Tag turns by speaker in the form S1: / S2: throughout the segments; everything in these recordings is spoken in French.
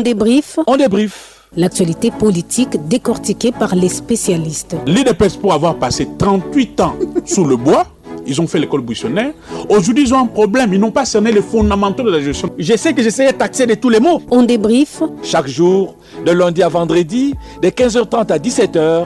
S1: débrief.
S2: On débrief.
S1: L'actualité politique décortiquée par les spécialistes.
S2: L'IDPS, pour avoir passé 38 ans sous le bois, ils ont fait l'école buissonnaire. Aujourd'hui, ils ont un problème. Ils n'ont pas cerné les fondamentaux de la gestion. Je sais que j'essayais de taxer de tous les mots.
S1: On débrief.
S3: Chaque jour, de lundi à vendredi, de 15h30 à 17h,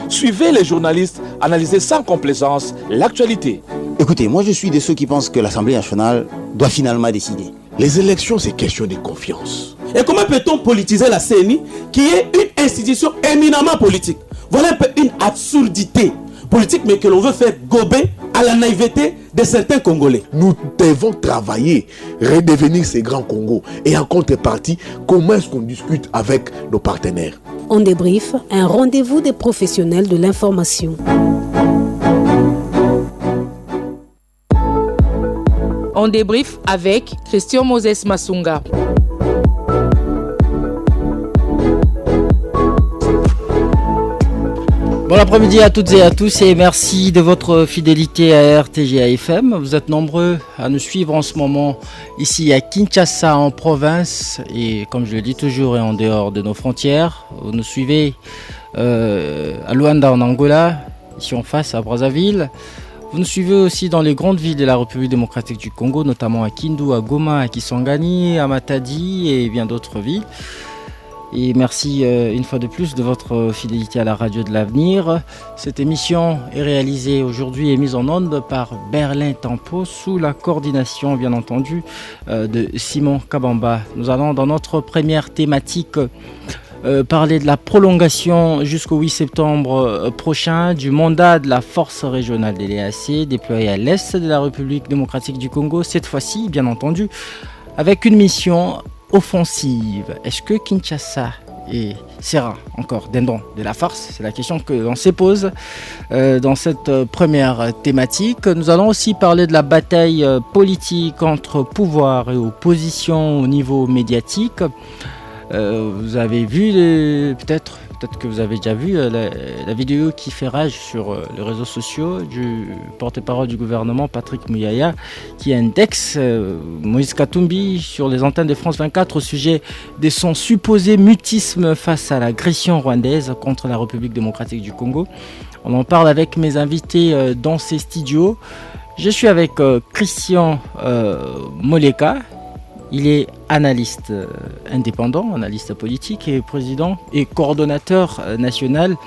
S3: suivez les journalistes analyser sans complaisance l'actualité.
S4: Écoutez, moi je suis de ceux qui pensent que l'Assemblée nationale doit finalement décider.
S5: Les élections, c'est question de confiance.
S6: Et comment peut-on politiser la CENI, qui est une institution éminemment politique? Voilà un peu une absurdité politique, mais que l'on veut faire gober à la naïveté de certains Congolais.
S5: Nous devons travailler, redevenir ces grands Congos. Et en contrepartie, comment est-ce qu'on discute avec nos partenaires?
S1: On débrief, un rendez-vous des professionnels de l'information.
S7: On débrief avec Christian Moses Massunga.
S8: Bon après-midi à toutes et à tous et merci de votre fidélité à RTG FM. Vous êtes nombreux à nous suivre en ce moment ici à Kinshasa en province et comme je le dis toujours et en dehors de nos frontières. Vous nous suivez à Luanda en Angola, ici en face à Brazzaville. Vous nous suivez aussi dans les grandes villes de la République démocratique du Congo, notamment à Kindu, à Goma, à Kisangani, à Matadi et bien d'autres villes. Et merci une fois de plus de votre fidélité à la radio de l'avenir. Cette émission est réalisée aujourd'hui et mise en onde par Berlin Tempo sous la coordination bien entendu de Simon Kabamba. Nous allons dans notre première thématique parler de la prolongation jusqu'au 8 septembre prochain du mandat de la force régionale de l'EAC déployée à l'est de la République démocratique du Congo, cette fois-ci bien entendu avec une mission offensive. Est-ce que Kinshasa sera encore dindon de la farce? C'est la question que l'on se pose dans cette première thématique. Nous allons aussi parler de la bataille politique entre pouvoir et opposition au niveau médiatique. Vous avez vu, peut-être que vous avez déjà vu la vidéo qui fait rage sur les réseaux sociaux du porte-parole du gouvernement Patrick Muyaya qui indexe Moïse Katumbi sur les antennes de France 24 au sujet de son supposé mutisme face à l'agression rwandaise contre la République démocratique du Congo. On en parle avec mes invités dans ces studios. Je suis avec Christian Moleka. Il est analyste indépendant, analyste politique et président et coordonnateur national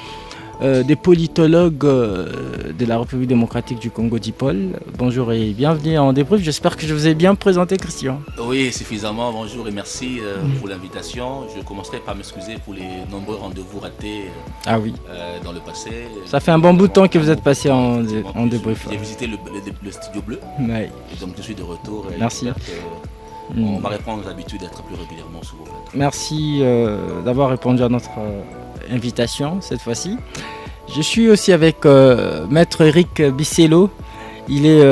S8: des politologues de la République démocratique du Congo d'IPOL. Bonjour et bienvenue en débrief. J'espère que je vous ai bien présenté, Christian.
S9: Oui, suffisamment. Bonjour et merci pour l'invitation. Je commencerai par m'excuser pour les nombreux rendez-vous ratés dans le passé.
S8: Ça fait un bon bout de temps que vous êtes passé en débrief.
S9: J'ai visité le studio bleu.
S8: Ouais.
S9: Et donc je suis de retour.
S8: Merci.
S9: On va reprendre nos habitudes d'être plus régulièrement sur vos plateaux.
S8: Merci d'avoir répondu à notre invitation cette fois-ci. Je suis aussi avec Maître Eric Bissello. Il est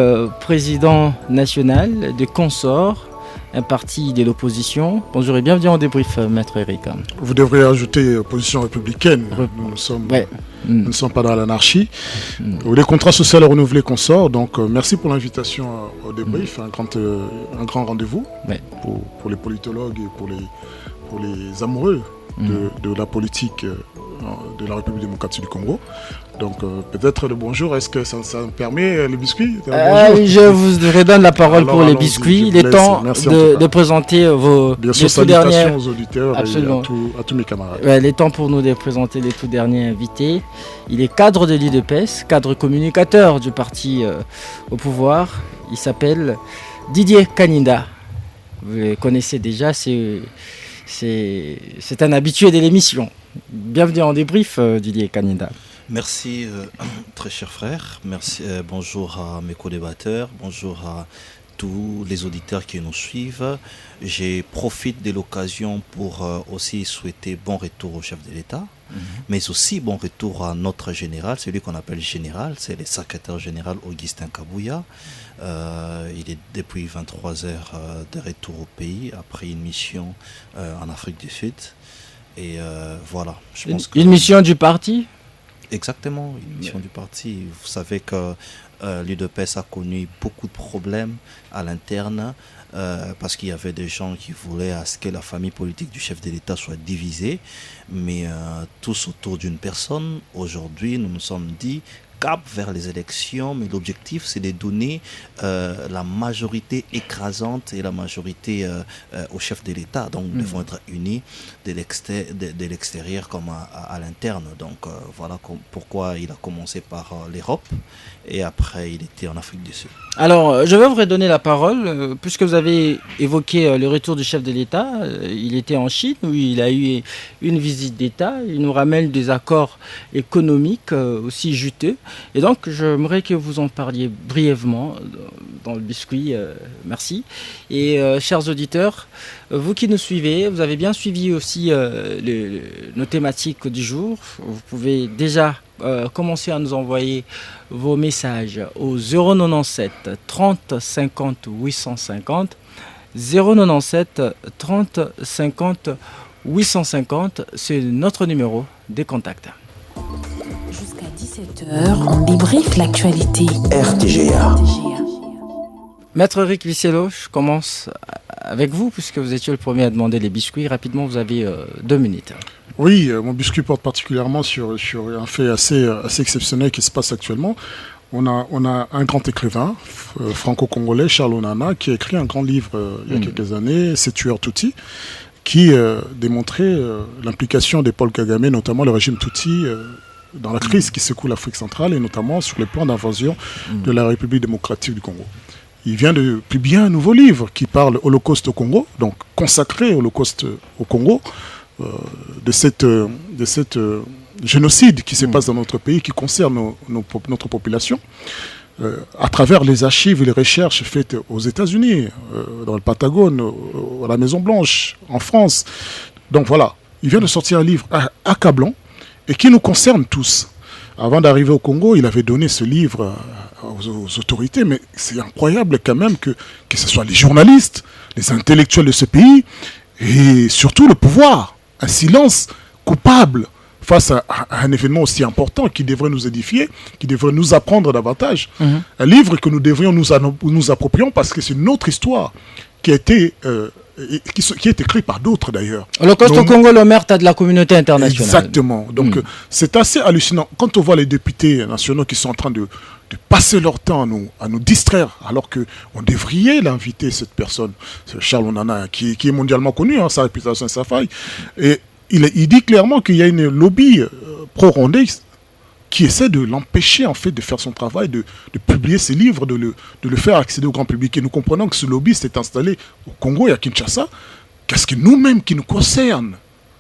S8: président national de Consort, un parti de l'opposition. Bonjour et bienvenue en débrief, Maître Eric.
S10: Vous devriez ajouter opposition républicaine. Nous ne sommes pas dans l'anarchie. Les contrats sociaux renouvelés qu'on sort. Donc merci pour l'invitation au débrief. Un grand rendez-vous pour les politologues et pour les amoureux de la politique de la République démocratique du Congo. Donc peut-être le bonjour, est-ce que ça me permet les biscuits?
S8: Je vous redonne la parole pour les biscuits. Il est temps de présenter vos tout derniers
S10: aux auditeurs et à tous mes camarades.
S8: Il est temps pour nous de présenter les tout derniers invités. Il est cadre de l'IDPS, cadre communicateur du parti au pouvoir. Il s'appelle Didier Kaninda. Vous le connaissez déjà, c'est un habitué de l'émission. Bienvenue en débrief, Didier Kaninda.
S11: Merci, très cher frère. Merci, bonjour à mes co-débatteurs, bonjour à tous les auditeurs qui nous suivent. Je profite de l'occasion pour aussi souhaiter bon retour au chef de l'État, mais aussi bon retour à notre général, celui qu'on appelle général, c'est le secrétaire général Augustin Kabouya. Il est depuis 23 heures de retour au pays après une mission en Afrique du Sud. Et voilà. Je pense
S8: une mission du parti ?
S11: Exactement, une mission du parti. Vous savez que l'UDPS a connu beaucoup de problèmes à l'interne parce qu'il y avait des gens qui voulaient à ce que la famille politique du chef de l'État soit divisée, mais tous autour d'une personne. Aujourd'hui, nous nous sommes dit cap vers les élections, mais l'objectif c'est de donner la majorité écrasante et la majorité au chef de l'État. Donc nous devons être unis de l'extérieur comme à l'interne. Donc voilà pourquoi il a commencé par l'Europe et après il était en Afrique du Sud.
S8: Alors je vais vous redonner la parole, puisque vous avez évoqué le retour du chef de l'État. Il était en Chine où il a eu une visite d'État. Il nous ramène des accords économiques aussi juteux. Et donc, j'aimerais que vous en parliez brièvement dans le biscuit. Merci. Et chers auditeurs, vous qui nous suivez, vous avez bien suivi aussi nos thématiques du jour. Vous pouvez déjà commencer à nous envoyer vos messages au 097 30 50 850. 097 30 50 850, c'est notre numéro des contacts.
S12: Jusqu'à 17h, on débriefe l'actualité.
S13: RTGA.
S8: Maître Eric Vicello, je commence avec vous, puisque vous étiez le premier à demander les biscuits. Rapidement, vous avez 2 minutes.
S10: Oui, mon biscuit porte particulièrement sur un fait assez exceptionnel qui se passe actuellement. On a un grand écrivain franco-congolais, Charles Onana, qui a écrit un grand livre il y a quelques années, C'est tueur Tutsi, qui démontrait l'implication des Paul Kagame, notamment le régime Tutsi, dans la crise qui secoue l'Afrique centrale et notamment sur le plan d'invasion de la République démocratique du Congo. Il vient de publier un nouveau livre qui parle Holocauste au Congo, donc consacré Holocauste au Congo, de cette génocide qui se passe dans notre pays, qui concerne notre population, à travers les archives et les recherches faites aux États-Unis, dans le Pentagone, à la Maison-Blanche, en France. Donc voilà, il vient de sortir un livre accablant et qui nous concerne tous. Avant d'arriver au Congo, il avait donné ce livre aux autorités, mais c'est incroyable quand même que ce soit les journalistes, les intellectuels de ce pays, et surtout le pouvoir, un silence coupable face à un événement aussi important qui devrait nous édifier, qui devrait nous apprendre davantage. Un livre que nous devrions nous approprier parce que c'est notre histoire qui a été écrite par d'autres d'ailleurs.
S8: Holocauste au Congo, l'omerta de la communauté internationale.
S10: Exactement. Donc c'est assez hallucinant. Quand on voit les députés nationaux qui sont en train de passer leur temps à nous distraire, alors qu'on devrait l'inviter, cette personne, Charles Onana, qui est mondialement connu, sa réputation et sa faille. Et il dit clairement qu'il y a une lobby pro-rwandais qui essaie de l'empêcher en fait de faire son travail, de publier ses livres, de le faire accéder au grand public. Et nous comprenons que ce lobby s'est installé au Congo et à Kinshasa. Qu'est-ce que nous-mêmes qui nous concerne,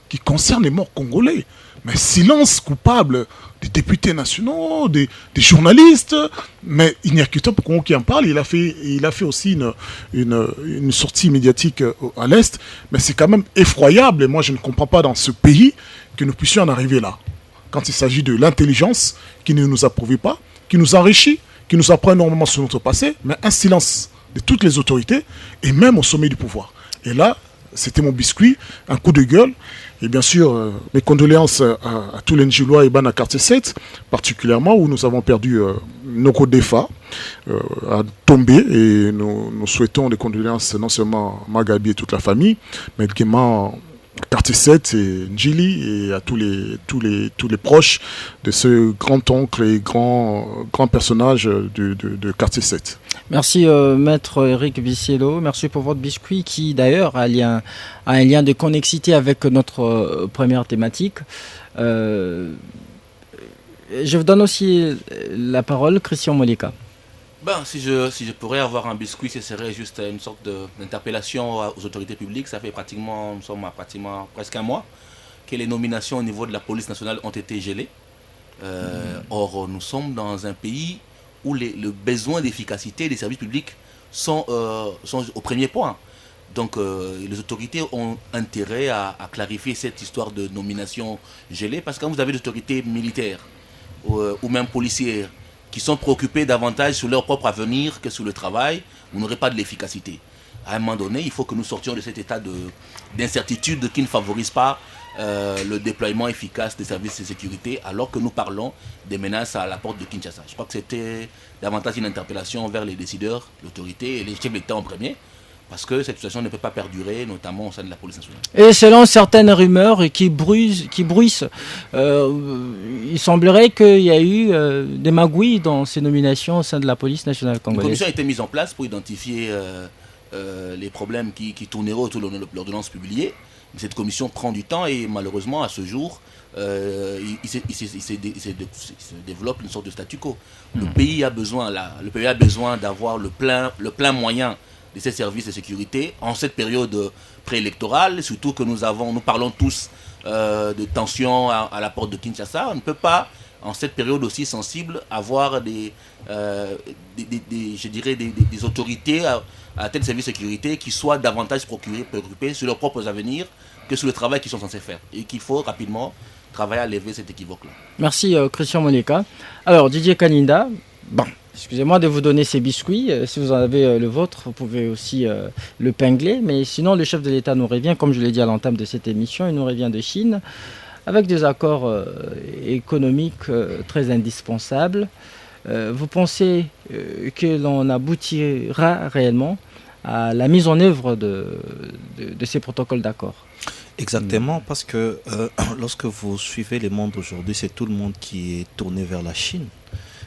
S10: qui concerne les morts congolais? Mais silence coupable des députés nationaux, des journalistes. Mais il n'y a que toi pour Congo qui en parle. Il a fait aussi une sortie médiatique à l'Est. Mais c'est quand même effroyable. Et moi, je ne comprends pas dans ce pays que nous puissions en arriver là. Quand il s'agit de l'intelligence qui ne nous approuve pas, qui nous enrichit, qui nous apprend énormément sur notre passé, mais un silence de toutes les autorités et même au sommet du pouvoir. Et là, c'était mon biscuit, un coup de gueule. Et bien sûr, mes condoléances à tous les Ndjilois et Ban à quartier 7, particulièrement où nous avons perdu Noko Defa à Tombé. Et nous souhaitons des condoléances non seulement à Magabi et toute la famille, mais également quartier 7 et Ndjili et à tous les proches de ce grand-oncle et grand personnage de quartier 7.
S8: Merci Maître Eric Vicello, merci pour votre biscuit qui d'ailleurs a un lien de connexité avec notre première thématique. Je vous donne aussi la parole, Christian Moleka.
S9: Si je pourrais avoir un biscuit, ce serait juste une sorte d'interpellation aux autorités publiques. Ça fait nous sommes à presque un mois que les nominations au niveau de la police nationale ont été gelées. Or, nous sommes dans un pays où le besoin d'efficacité des services publics sont au premier point. Donc, les autorités ont intérêt à clarifier cette histoire de nomination gelée, parce que quand vous avez des autorités militaires ou même policières qui sont préoccupés davantage sur leur propre avenir que sur le travail, vous n'aurez pas de l'efficacité. À un moment donné, il faut que nous sortions de cet état d'incertitude qui ne favorise pas le déploiement efficace des services de sécurité, alors que nous parlons des menaces à la porte de Kinshasa. Je crois que c'était davantage une interpellation vers les décideurs, l'autorité et les chefs d'État en premier, parce que cette situation ne peut pas perdurer, notamment au sein de la police nationale.
S8: Et selon certaines rumeurs qui bruissent, il semblerait qu'il y a eu des magouilles dans ces nominations au sein de la police nationale congolaise.
S9: Une commission a été mise en place pour identifier les problèmes qui tourneraient autour de l'ordonnance publiée. Cette commission prend du temps et malheureusement, à ce jour, il se développe une sorte de statu quo. Le pays a besoin d'avoir le plein moyen de ces services de sécurité en cette période préélectorale, surtout que nous parlons tous de tensions à la porte de Kinshasa. On ne peut pas, en cette période aussi sensible, avoir des autorités à tel service de sécurité qui soient davantage préoccupées sur leurs propres avenirs que sur le travail qu'ils sont censés faire. Et qu'il faut rapidement travailler à lever cet équivoque-là.
S8: Merci Christian Moleka. Alors Didier Kaninda, excusez-moi de vous donner ces biscuits. Si vous en avez le vôtre, vous pouvez aussi le pingler. Mais sinon, le chef de l'État nous revient, comme je l'ai dit à l'entame de cette émission, il nous revient de Chine avec des accords économiques très indispensables. Vous pensez que l'on aboutira réellement à la mise en œuvre de ces protocoles d'accord?
S11: Exactement, parce que lorsque vous suivez le monde aujourd'hui, c'est tout le monde qui est tourné vers la Chine.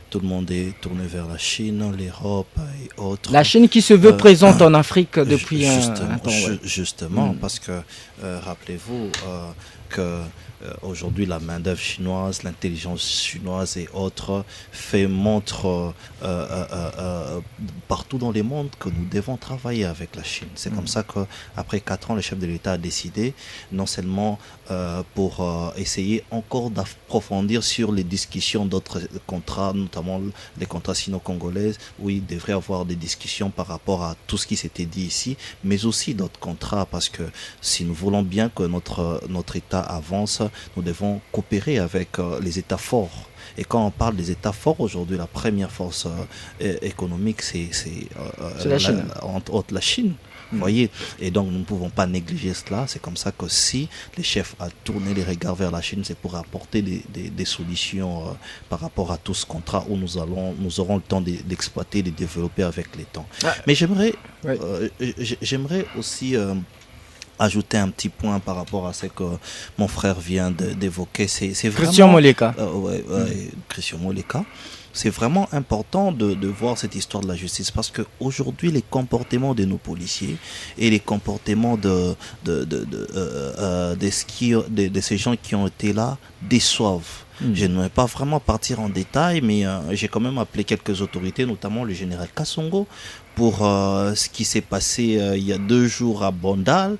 S11: Tout le monde est tourné vers la Chine, l'Europe et autres.
S8: La Chine qui se veut présente en Afrique depuis un temps.
S11: Justement, parce que rappelez-vous que aujourd'hui la main-d'œuvre chinoise, l'intelligence chinoise et autres montrent partout dans le monde que nous devons travailler avec la Chine. C'est comme ça qu'après 4 ans, le chef de l'État a décidé, non seulement pour essayer encore d'approfondir sur les discussions d'autres contrats, notamment les contrats sino-congolais, où il devrait y avoir des discussions par rapport à tout ce qui s'était dit ici, mais aussi d'autres contrats, parce que si nous voulons bien que notre État avance, nous devons coopérer avec les États forts. Et quand on parle des États forts aujourd'hui, la première force économique, c'est
S8: la Chine.
S11: Entre autres la Chine. Vous voyez, et donc nous ne pouvons pas négliger cela. C'est comme ça que si les chefs ont tourné les regards vers la Chine, c'est pour apporter des solutions par rapport à tout ce contrat où nous aurons le temps d'exploiter, de développer avec les temps. Mais j'aimerais aussi ajouter un petit point par rapport à ce que mon frère vient d'évoquer. C'est vraiment
S8: Christian Moleka.
S11: Christian Moleka. C'est vraiment important de voir cette histoire de la justice, parce qu'aujourd'hui, les comportements de nos policiers et les comportements de ces gens qui ont été là déçoivent. Je ne vais pas vraiment partir en détail, mais j'ai quand même appelé quelques autorités, notamment le général Kassongo, pour ce qui s'est passé il y a 2 jours à Bandal.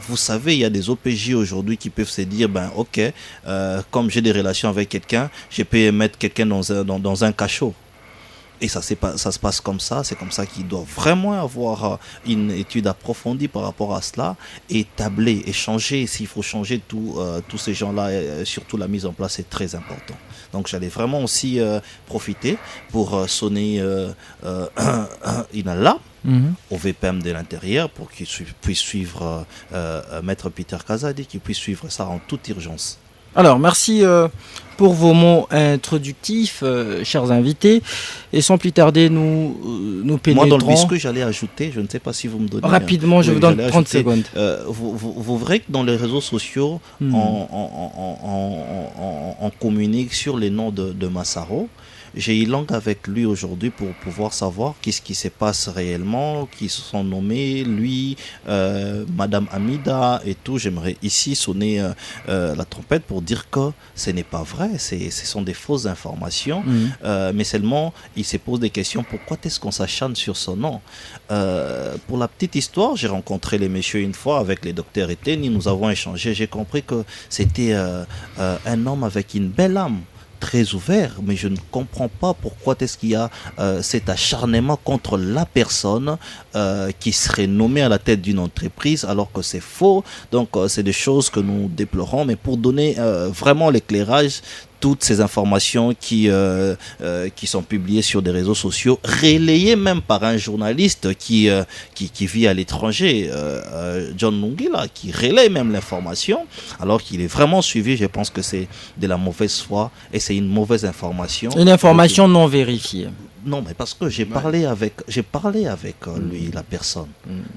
S11: Vous savez, il y a des OPJ aujourd'hui qui peuvent se dire, ok, comme j'ai des relations avec quelqu'un, je peux mettre quelqu'un dans un cachot. Et ça se passe comme ça. C'est comme ça qu'il doit vraiment avoir une étude approfondie par rapport à cela, et tabler, et changer. S'il faut changer tous ces gens-là, surtout la mise en place, c'est très important. Donc j'allais vraiment aussi profiter pour sonner une alarme au VPM de l'intérieur pour qu'il puisse suivre Maître Peter Kazadi, qu'il puisse suivre ça en toute urgence.
S8: Alors, merci pour vos mots introductifs, chers invités. Et sans plus tarder, nous pénétrons...
S11: Moi, dans le biscuit, j'allais ajouter, je ne sais pas si vous me donnez...
S8: Rapidement, je vous donne 30 secondes.
S11: Vous verrez que dans les réseaux sociaux, on communique sur les noms de Massaro. J'ai eu langue avec lui aujourd'hui pour pouvoir savoir qu'est-ce qui se passe réellement, qui se sont nommés, lui, Madame Amida et tout. J'aimerais ici sonner la trompette pour dire que ce n'est pas vrai, ce sont des fausses informations, mais seulement il se pose des questions, pourquoi est-ce qu'on s'acharne sur son nom? Pour la petite histoire, j'ai rencontré les messieurs une fois avec les docteurs Eteni, nous avons échangé, j'ai compris que c'était un homme avec une belle âme, très ouvert, mais je ne comprends pas pourquoi est-ce qu'il y a cet acharnement contre la personne qui serait nommée à la tête d'une entreprise, alors que c'est faux. Donc c'est des choses que nous déplorons, mais pour donner vraiment l'éclairage, toutes ces informations qui sont publiées sur des réseaux sociaux, relayées même par un journaliste qui vit à l'étranger, John Nungila, qui relaie même l'information, alors qu'il est vraiment suivi. Je pense que c'est de la mauvaise foi et c'est une mauvaise information.
S8: Une information non vérifiée.
S11: Non, mais parce que j'ai parlé avec lui, la personne.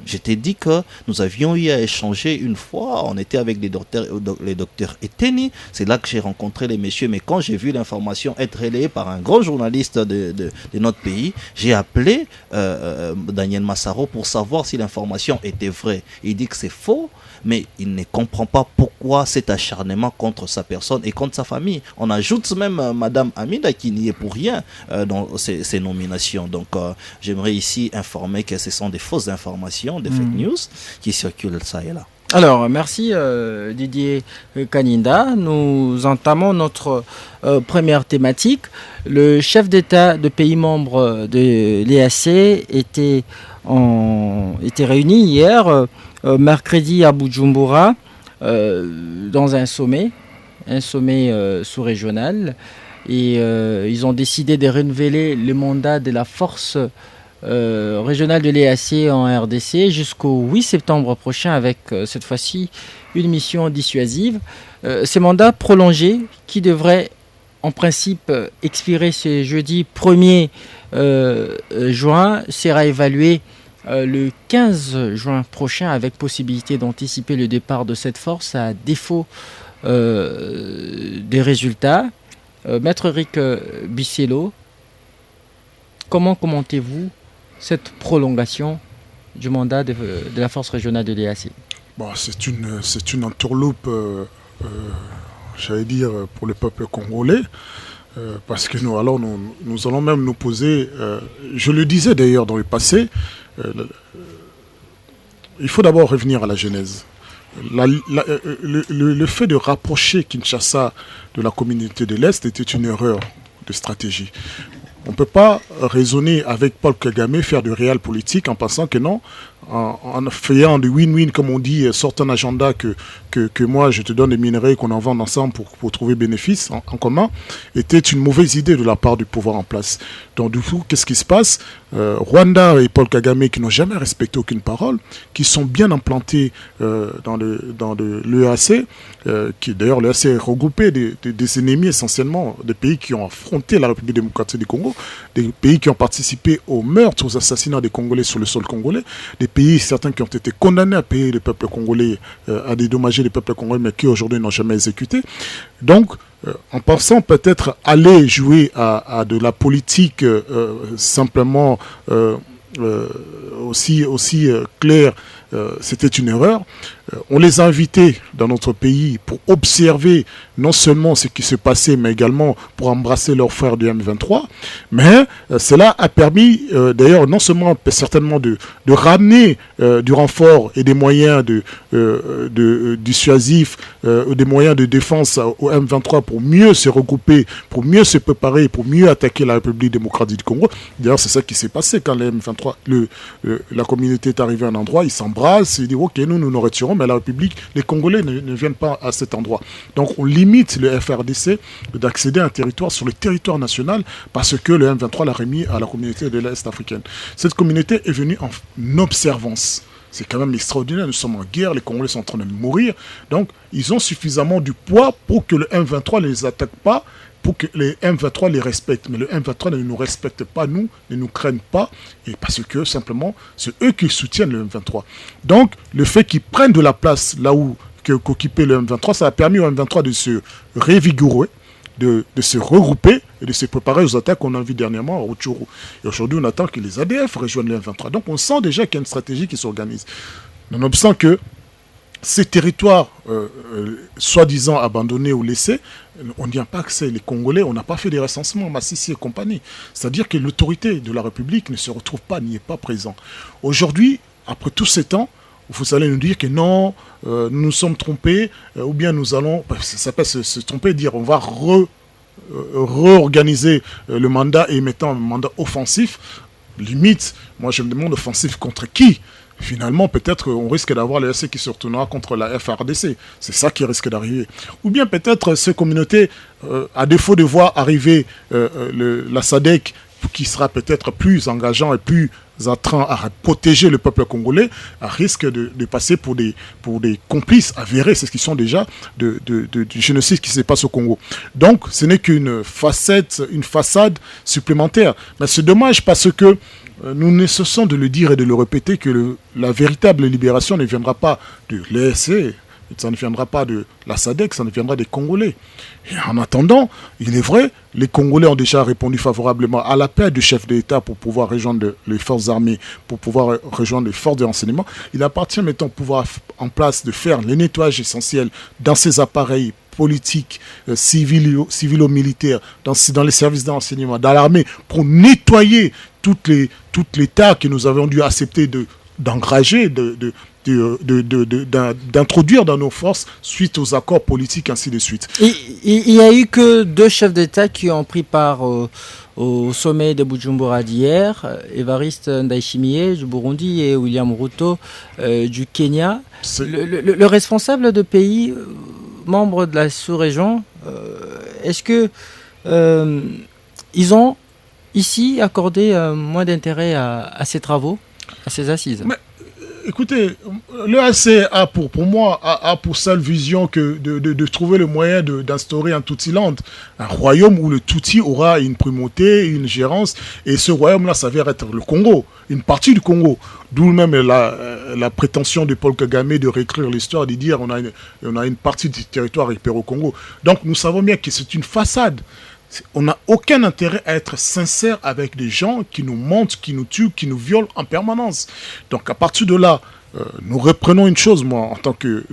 S11: Je t'ai dit que nous avions eu à échanger une fois. On était avec les docteurs Eteni. C'est là que j'ai rencontré les messieurs. Mais quand j'ai vu l'information être relayée par un grand journaliste de notre pays, j'ai appelé Daniel Massaro pour savoir si l'information était vraie. Il dit que c'est faux, mais il ne comprend pas pourquoi cet acharnement contre sa personne et contre sa famille. On ajoute même Madame Amida qui n'y est pour rien dans ces nominations. Donc j'aimerais ici informer que ce sont des fausses informations, des fake news qui circulent ça et là.
S8: Alors, merci Didier Kaninda. Nous entamons notre première thématique. Le chef d'État de pays membres de l'EAC était réuni hier, mercredi à Bujumbura, dans un sommet sous-régional. Et ils ont décidé de renouveler le mandat de la force régionale de l'EAC en RDC jusqu'au 8 septembre prochain avec cette fois-ci une mission dissuasive. Ces mandats prolongés qui devraient en principe expirer ce jeudi 1er juin sera évalué le 15 juin prochain avec possibilité d'anticiper le départ de cette force à défaut des résultats. Maître Eric Bisello, comment commentez-vous cette prolongation du mandat de la force régionale de l'EAC?
S10: C'est une entourloupe, j'allais dire, pour le peuple congolais, parce que nous allons même nous poser, je le disais d'ailleurs dans le passé, il faut d'abord revenir à la genèse. Le fait de rapprocher Kinshasa de la communauté de l'Est était une erreur de stratégie. On ne peut pas raisonner avec Paul Kagame, faire du réel politique en pensant que non, en faisant du win-win, comme on dit, sorte un agenda que moi je te donne des minerais qu'on en vende ensemble pour trouver bénéfice en commun, était une mauvaise idée de la part du pouvoir en place. Donc du coup, qu'est-ce qui se passe? Rwanda et Paul Kagame qui n'ont jamais respecté aucune parole, qui sont bien implantés dans l'EAC, qui d'ailleurs l'EAC est regroupé des ennemis essentiellement, des pays qui ont affronté la République démocratique du Congo, des pays qui ont participé aux meurtres, aux assassinats des Congolais sur le sol congolais, des pays certains qui ont été condamnés à payer le peuple congolais, à dédommager le peuple congolais, mais qui aujourd'hui n'ont jamais exécuté. Donc, en pensant peut-être aller jouer à de la politique simplement aussi claire, c'était une erreur. On les a invités dans notre pays pour observer non seulement ce qui se passait, mais également pour embrasser leurs frères du M23. Mais cela a permis d'ailleurs non seulement certainement de ramener du renfort et des moyens dissuasifs, des moyens de défense au M23 pour mieux se regrouper, pour mieux se préparer, pour mieux attaquer la République démocratique du Congo. D'ailleurs, c'est ça qui s'est passé quand le M23, la communauté est arrivée à un endroit, ils s'embrassent, ils disent ok, nous retirons, mais la République, les Congolais ne viennent pas à cet endroit. Donc on limite le FRDC d'accéder à un territoire sur le territoire national parce que le M23 l'a remis à la communauté de l'Est africaine. Cette communauté est venue en observance. C'est quand même extraordinaire, nous sommes en guerre, les Congolais sont en train de mourir. Donc ils ont suffisamment du poids pour que le M23 ne les attaque pas, pour que les M23 les respectent. Mais le M23 ne nous respecte pas, nous, ne nous craignent pas, et parce que simplement, c'est eux qui soutiennent le M23. Donc, le fait qu'ils prennent de la place là où qu'occupait le M23, ça a permis au M23 de se révigorer, de se regrouper et de se préparer aux attaques qu'on a vues dernièrement à Rutshuru. Et aujourd'hui, on attend que les ADF rejoignent le M23. Donc, on sent déjà qu'il y a une stratégie qui s'organise. Nonobstant que ces territoires, soi-disant abandonnés ou laissés, on n'y a pas accès. Les Congolais, on n'a pas fait des recensements, Massissi et compagnie. C'est-à-dire que l'autorité de la République ne se retrouve pas, n'y est pas présent. Aujourd'hui, après tous ces temps, vous allez nous dire que non, nous nous sommes trompés, ou bien nous allons, ça peut se tromper, dire on va réorganiser le mandat et mettant un mandat offensif. limite, moi je me demande offensive contre qui? Finalement, peut-être on risque d'avoir l'EAC qui se retournera contre la FARDC. C'est ça qui risque d'arriver. Ou bien peut-être ces communautés, à défaut de voir arriver la SADC, qui sera peut-être plus engageant et plus en train à protéger le peuple congolais, risque de passer pour des complices avérés, c'est ce qu'ils sont déjà, du génocide qui se passe au Congo. Donc, ce n'est qu'une façade supplémentaire. Mais c'est dommage parce que nous ne cessons de le dire et de le répéter que la véritable libération ne viendra pas de l'ESC, ça ne viendra pas de la SADC, ça ne viendra des Congolais. Et en attendant, il est vrai, les Congolais ont déjà répondu favorablement à l'appel du chef de l'État pour pouvoir rejoindre les forces armées, pour pouvoir rejoindre les forces de renseignement. Il appartient maintenant au pouvoir en place de faire les nettoyages essentiels dans ces appareils politiques, civilo-militaires, dans les services d'enseignement, dans l'armée, pour nettoyer toutes les tâches que nous avions dû accepter d'engager, d'introduire dans nos forces suite aux accords politiques, ainsi de suite.
S8: Il n'y a eu que 2 chefs d'État qui ont pris part au sommet de Bujumbura d'hier, Évariste Ndayishimiye du Burundi et William Ruto du Kenya. Le responsable de pays membres de la sous-région, est-ce que ils ont ici accordé moins d'intérêt à ces travaux, à ces assises?
S10: Écoutez, l'EAC a pour moi pour seule vision que de trouver le moyen d'instaurer un Tutsi-land, un royaume où le Tutsi aura une primauté, une gérance, et ce royaume-là s'avère être le Congo, une partie du Congo. D'où même la prétention de Paul Kagame de réécrire l'histoire, de dire on a une partie du territoire récupéré au Congo. Donc nous savons bien que c'est une façade. On n'a aucun intérêt à être sincère avec des gens qui nous mentent, qui nous tuent, qui nous violent en permanence. Donc à partir de là, nous reprenons une chose, en tant que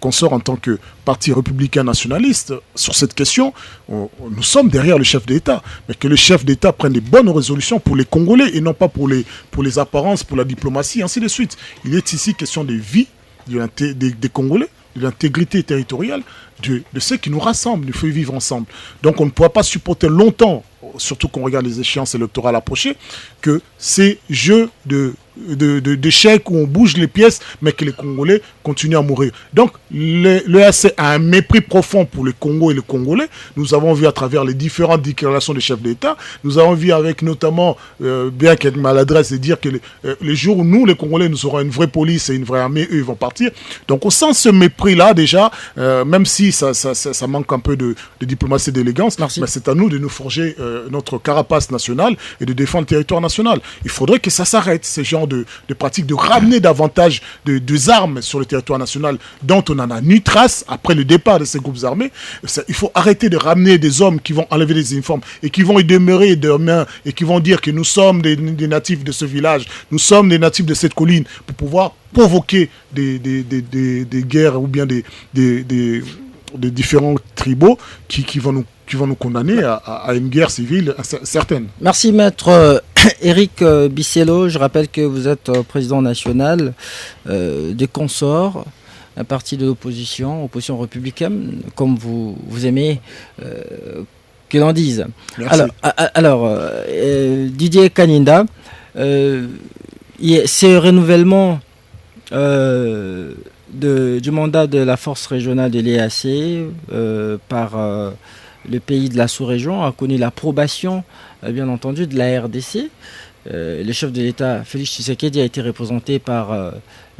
S10: consort, en tant que parti républicain nationaliste, sur cette question, nous sommes derrière le chef d'État. Mais que le chef d'État prenne des bonnes résolutions pour les Congolais et non pas pour les apparences, pour la diplomatie, ainsi de suite. Il est ici question des vies des Congolais, de l'intégrité territoriale, de ce qui nous rassemble, nous fait vivre ensemble. Donc on ne pourra pas supporter longtemps, surtout qu'on regarde les échéances électorales approcher, que ces jeux d'échecs où on bouge les pièces, mais que les Congolais continuent à mourir. Donc l'EAC a un mépris profond pour le Congo et les Congolais. Nous avons vu à travers les différentes déclarations des chefs d'État, nous avons vu avec notamment, bien qu'il y ait une maladresse, de dire que les jours où nous, les Congolais, nous aurons une vraie police et une vraie armée, eux, ils vont partir. Donc on sent ce mépris-là déjà, même si ça manque un peu de diplomatie et d'élégance, mais c'est à nous de nous forger notre carapace nationale et de défendre le territoire national. Il faudrait que ça s'arrête, ces genres de pratiques, de ramener davantage de armes sur le territoire national dont on n'en a ni trace après le départ de ces groupes armés. Il faut arrêter de ramener des hommes qui vont enlever des uniformes et qui vont y demeurer demain et qui vont dire que nous sommes des natifs de ce village, nous sommes des natifs de cette colline, pour pouvoir provoquer des guerres ou bien des différents tribaux qui vont nous condamner à une guerre civile certaine.
S8: Merci maître Éric Bissello. Je rappelle que vous êtes président national des consorts, un parti de l'opposition, opposition républicaine, comme vous aimez que l'on dise.
S10: Merci.
S8: Alors Didier Kaninda, ce renouvellement du mandat de la force régionale de l'EAC par le pays de la sous-région a connu l'approbation, bien entendu, de la RDC. Le chef de l'État, Félix Tshisekedi, a été représenté par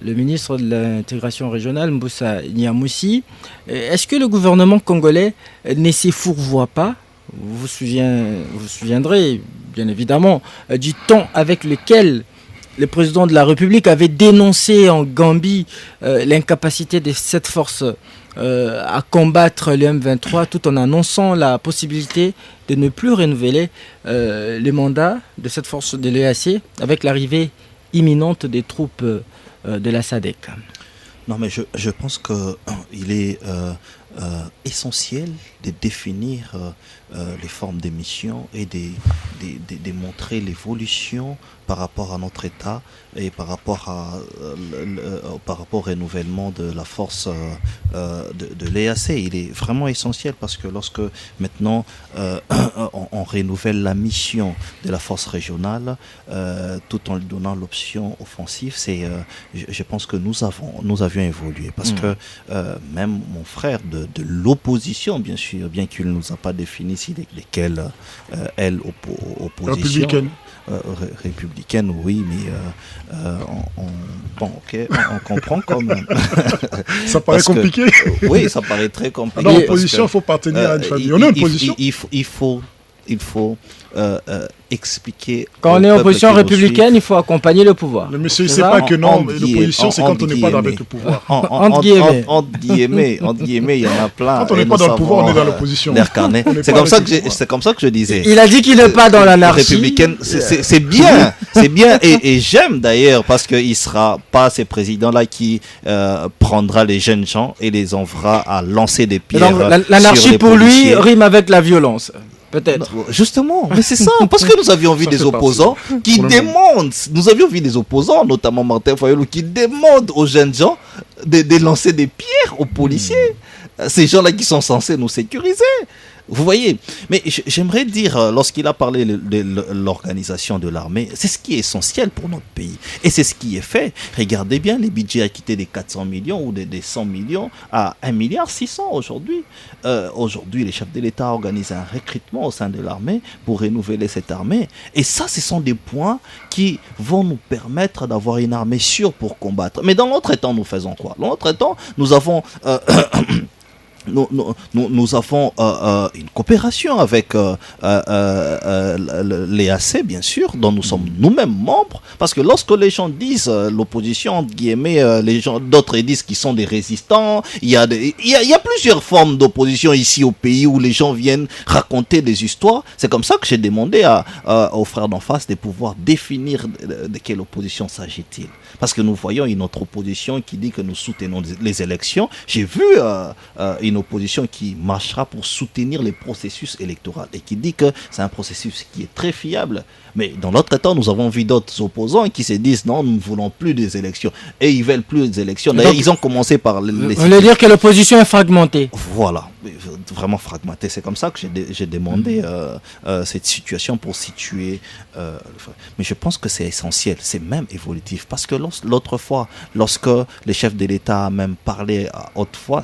S8: le ministre de l'intégration régionale, Mbusa Nyamoussi. Est-ce que le gouvernement congolais ne s'effourvoie pas? Vous vous souviendrez, bien évidemment, du ton avec lequel le président de la République avait dénoncé en Gambie l'incapacité de cette force à combattre le M23, tout en annonçant la possibilité de ne plus renouveler le mandat de cette force de l'EAC avec l'arrivée imminente des troupes de la SADC.
S11: Non, mais je pense qu'il est essentiel de définir les formes des missions et de montrer l'évolution par rapport à notre État et par rapport au renouvellement de la force de l'EAC. Il est vraiment essentiel parce que lorsque maintenant on renouvelle la mission de la force régionale tout en lui donnant l'option offensive, je pense que nous avions évolué parce que même mon frère de l'opposition, bien sûr, bien qu'il ne nous a pas défini lesquelles opposition républicaine, oui, mais on comprend quand même.
S10: Ça paraît compliqué.
S11: Oui, ça paraît très compliqué.
S10: Dans l'opposition, il faut appartenir à une famille. On est en opposition.
S11: Il faut expliquer.
S8: Quand on est en opposition républicaine, il faut accompagner le pouvoir.
S10: Le monsieur ne sait pas que non, l'opposition, c'est quand on n'est pas avec le pouvoir.
S11: Entre guillemets, il y en a plein.
S10: Quand on n'est pas dans le pouvoir, on est dans l'opposition.
S11: C'est comme ça que je disais.
S8: Il a dit qu'il n'est pas dans l'anarchie.
S11: Républicaine, c'est bien, c'est bien, et j'aime d'ailleurs parce qu'il ne sera pas ces présidents-là qui prendra les jeunes gens et les enverra à lancer des pierres.
S8: L'anarchie pour lui rime avec la violence. Peut-être.
S11: Justement, mais c'est ça, parce que nous avions vu des opposants qui demandent, nous avions vu des opposants, notamment Martin Fayolo, qui demandent aux jeunes gens de lancer des pierres aux policiers. Ces gens-là qui sont censés nous sécuriser. Vous voyez, mais j'aimerais dire, lorsqu'il a parlé de l'organisation de l'armée, c'est ce qui est essentiel pour notre pays. Et c'est ce qui est fait. Regardez bien les budgets acquittés des 400 millions ou des 100 millions à 1,6 milliard aujourd'hui. Aujourd'hui, les chefs de l'État organisent un recrutement au sein de l'armée pour renouveler cette armée. Et ça, ce sont des points qui vont nous permettre d'avoir une armée sûre pour combattre. Mais dans notre temps, nous faisons quoi? Dans notre temps, nous avons... Nous avons une coopération avec l'EAC, bien sûr, dont nous sommes nous-mêmes membres, parce que lorsque les gens disent l'opposition, entre guillemets, les gens d'autres disent qu'ils sont des résistants, il y a plusieurs formes d'opposition ici au pays où les gens viennent raconter des histoires. C'est comme ça que j'ai demandé aux frères d'en face de pouvoir définir de quelle opposition s'agit-il. Parce que nous voyons une autre opposition qui dit que nous soutenons les élections. J'ai vu une opposition qui marchera pour soutenir les processus électoraux et qui dit que c'est un processus qui est très fiable. Mais dans l'autre temps, nous avons vu d'autres opposants qui se disent non, nous ne voulons plus des élections. Et ils ne veulent plus des élections. D'ailleurs, ils ont commencé par les...
S8: Vous voulez dire que l'opposition est fragmentée?
S11: Voilà, vraiment fragmentée. C'est comme ça que j'ai demandé cette situation pour situer... mais je pense que c'est essentiel, c'est même évolutif. Parce que l'autre fois, lorsque les chefs de l'État a même parlé autrefois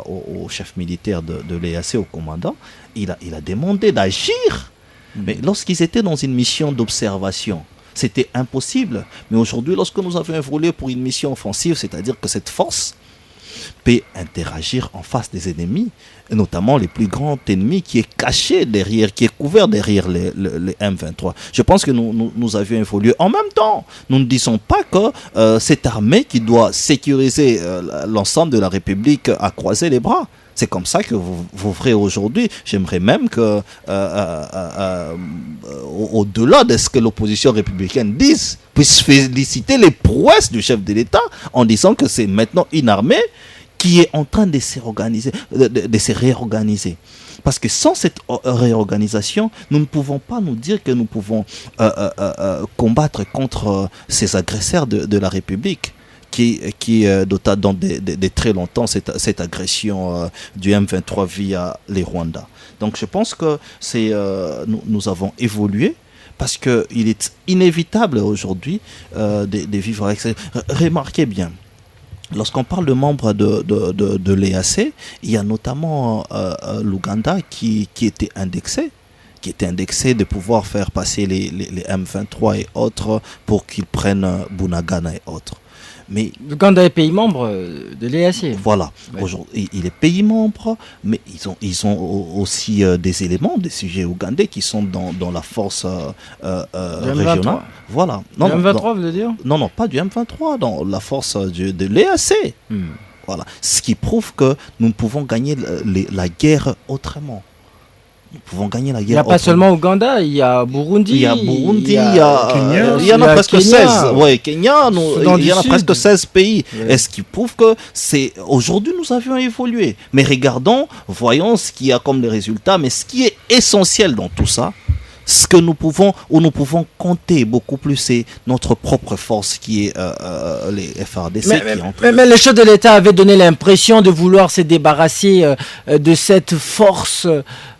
S11: au chef militaire de l'EAC, au commandant, il a demandé d'agir. Mais lorsqu'ils étaient dans une mission d'observation, c'était impossible. Mais aujourd'hui, lorsque nous avons évolué pour une mission offensive, c'est-à-dire que cette force peut interagir en face des ennemis, et notamment les plus grands ennemis qui est caché derrière, qui est couvert derrière les M23. Je pense que nous avions évolué. En même temps, nous ne disons pas que cette armée qui doit sécuriser l'ensemble de la République a croisé les bras. C'est comme ça que vous ferez aujourd'hui. J'aimerais même que, au-delà de ce que l'opposition républicaine dise, puisse féliciter les prouesses du chef de l'État en disant que c'est maintenant une armée qui est en train de se réorganiser. Parce que sans cette réorganisation, nous ne pouvons pas nous dire que nous pouvons combattre contre ces agresseurs de la République. Qui dans des très longtemps cette agression du M23 via les Rwandais. Donc je pense que nous avons évolué parce qu'il est inévitable aujourd'hui de vivre avec ça. Remarquez bien, lorsqu'on parle de membres de l'EAC, il y a notamment l'Ouganda qui était indexé de pouvoir faire passer les M23 et autres pour qu'ils prennent Bunagana et autres. Mais
S8: l'Ouganda est pays membre de l'EAC.
S11: Voilà. Ouais. Aujourd'hui, il est pays membre, mais ils ont aussi des éléments, des sujets ougandais qui sont dans la force régionale.
S8: Voilà. Du M23, vous voulez dire?
S11: Non, pas du M23, dans la force de l'EAC. Voilà. Ce qui prouve que nous pouvons gagner la guerre autrement. nous pouvons gagner la guerre.
S8: Il n'y a pas seulement Ouganda, il y a Burundi.
S11: Il y a Burundi, il y en a presque
S8: Kenya.
S11: 16. Oui, Kenya, il y en a
S8: Sud.
S11: presque 16 pays.
S8: Ouais.
S11: Est-ce qui prouve que c'est... Aujourd'hui, nous avions évolué. Mais regardons, voyons ce qu'il y a comme les résultats. Mais ce qui est essentiel dans tout ça, ce que nous pouvons compter beaucoup plus, c'est notre propre force qui est les FARDC.
S8: Mais le chef de l'État avait donné l'impression de vouloir se débarrasser de cette force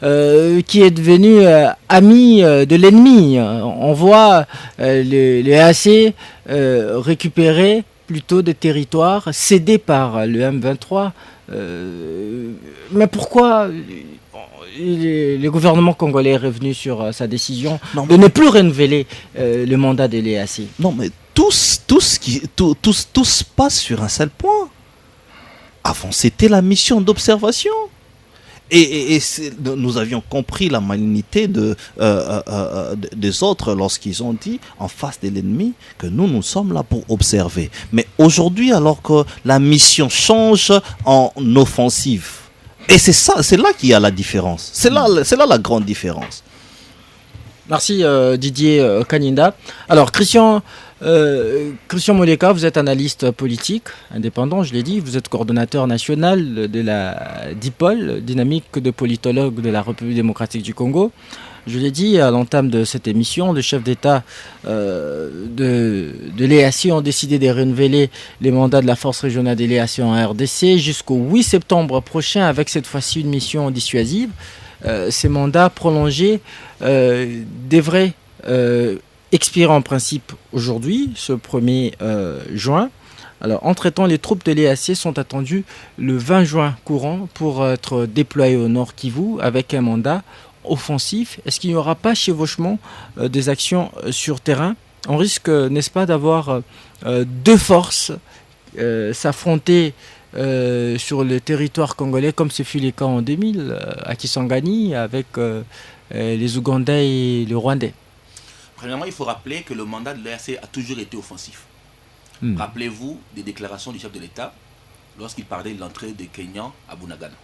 S8: qui est devenue amie de l'ennemi. On voit le AC récupérer plutôt des territoires cédés par le M23. Mais pourquoi le gouvernement congolais est revenu sur sa décision de ne plus renouveler le mandat de l'EAC?
S11: Non, mais tout se passe sur un seul point. Avant, c'était la mission d'observation. Et nous avions compris la malignité des autres lorsqu'ils ont dit en face de l'ennemi que nous sommes là pour observer. Mais aujourd'hui, alors que la mission change en offensive, et c'est là qu'il y a la différence. C'est là la grande différence.
S8: Merci Didier Kaninda. Alors Christian Moleka, vous êtes analyste politique indépendant, je l'ai dit, vous êtes coordonnateur national de la DIPOL, Dynamique de politologues de la République démocratique du Congo. Je l'ai dit à l'entame de cette émission, les chefs d'État de l'EAC ont décidé de renouveler les mandats de la force régionale de l'EAC en RDC jusqu'au 8 septembre prochain, avec cette fois-ci une mission dissuasive. Ces mandats prolongés devraient expirer en principe aujourd'hui, ce 1er juin. Alors, entre-temps, les troupes de l'EAC sont attendues le 20 juin courant pour être déployées au Nord Kivu avec un mandat offensif. Est-ce qu'il n'y aura pas chevauchement des actions sur terrain? On risque, n'est-ce pas, d'avoir deux forces s'affronter sur le territoire congolais, comme ce fut le cas en 2000 à Kisangani avec les Ougandais et les Rwandais.
S9: Premièrement, il faut rappeler que le mandat de l'EAC a toujours été offensif. Rappelez-vous des déclarations du chef de l'État lorsqu'il parlait de l'entrée des Kenyans à Bunagana.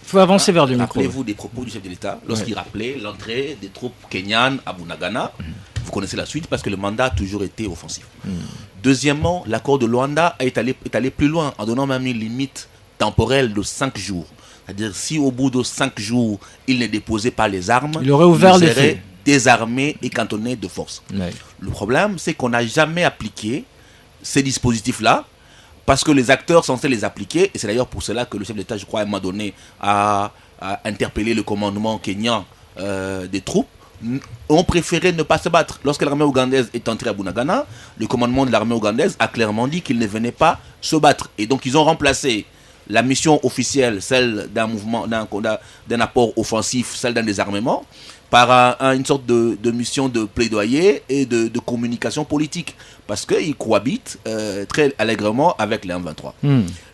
S8: Faut avancer vers le micro.
S9: Rappelez-vous des propos du chef de l'État lorsqu'il rappelait l'entrée des troupes kenyanes à Bunagana. Vous connaissez la suite parce que le mandat a toujours été offensif. Deuxièmement, l'accord de Luanda est allé plus loin en donnant même une limite temporelle de 5 jours. C'est-à-dire si au bout de 5 jours, il ne déposait pas les armes,
S8: il aurait ouvert les feux,
S9: désarmé et cantonné de force. Le problème, c'est qu'on n'a jamais appliqué ces dispositifs-là parce que les acteurs censés les appliquer, et c'est d'ailleurs pour cela que le chef d'État, je crois, à un moment donné, a interpellé le commandement kenyan des troupes, ont préféré ne pas se battre. Lorsque l'armée ougandaise est entrée à Bunagana, le commandement de l'armée ougandaise a clairement dit qu'il ne venait pas se battre. Et donc ils ont remplacé la mission officielle, celle d'un mouvement, d'un apport offensif, celle d'un désarmement, par une sorte de mission de plaidoyer et de communication politique. Parce qu'ils cohabitent très allègrement avec les M23.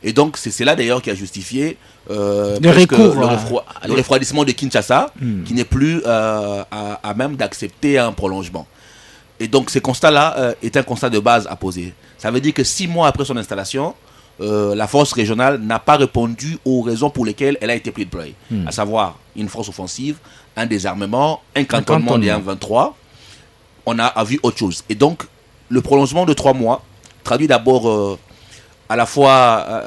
S9: Et donc c'est là d'ailleurs qui a justifié le refroidissement de Kinshasa, qui n'est plus à même d'accepter un prolongement. Et donc ce constat-là est un constat de base à poser. Ça veut dire que 6 mois après son installation, la force régionale n'a pas répondu aux raisons pour lesquelles elle a été déployée, à savoir une force offensive, un désarmement, un cantonnement des M23. On a vu autre chose. Et donc, le prolongement de 3 mois traduit d'abord à la fois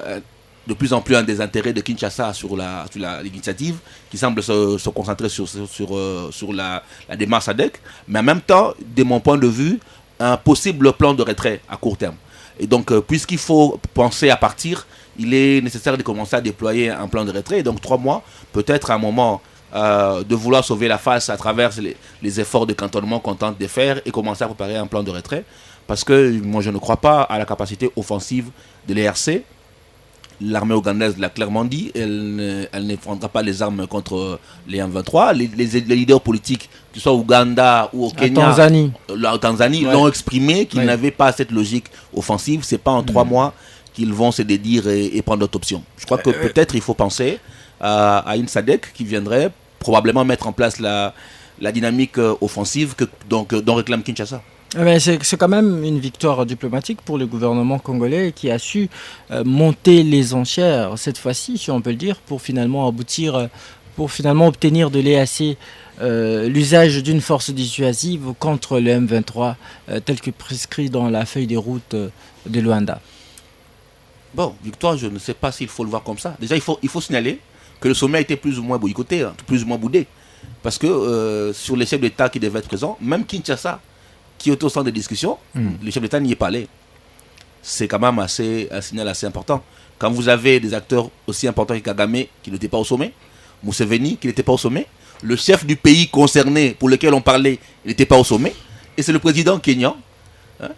S9: de plus en plus un désintérêt de Kinshasa sur l'initiative, qui semble se concentrer sur la démarche SADC, mais en même temps, de mon point de vue, un possible plan de retrait à court terme. Et donc, puisqu'il faut penser à partir, il est nécessaire de commencer à déployer un plan de retrait. Et donc, 3 mois, peut-être un moment de vouloir sauver la face à travers les efforts de cantonnement qu'on tente de faire et commencer à préparer un plan de retrait. Parce que moi, je ne crois pas à la capacité offensive de l'ERC. L'armée ougandaise l'a clairement dit, elle ne prendra pas les armes contre les M23. Les leaders politiques, que ce soit au Ouganda ou au Kenya, en Tanzanie, l'ont exprimé qu'ils n'avaient pas cette logique offensive. Ce n'est pas en 3 mois qu'ils vont se dédire et prendre d'autres options. Je crois que peut-être il faut penser à une SADC qui viendrait probablement mettre en place la dynamique offensive dont réclame Kinshasa.
S8: Mais c'est quand même une victoire diplomatique pour le gouvernement congolais qui a su monter les enchères cette fois-ci, si on peut le dire, pour finalement aboutir pour finalement obtenir de l'EAC l'usage d'une force dissuasive contre le M23 tel que prescrit dans la feuille de route de Luanda?
S9: Bon, Victoire, je ne sais pas s'il faut le voir comme ça. Déjà, il faut signaler que le sommet a été plus ou moins boycotté, hein, plus ou moins boudé. Parce que sur les chefs d'État qui devaient être présents, même Kinshasa, qui est au centre de discussion, les chefs d'État n'y est pas allé. C'est quand même un signal assez important. Quand vous avez des acteurs aussi importants que Kagame qui n'étaient pas au sommet, Museveni qui n'était pas au sommet, le chef du pays concerné pour lequel on parlait n'était pas au sommet, et c'est le président kényan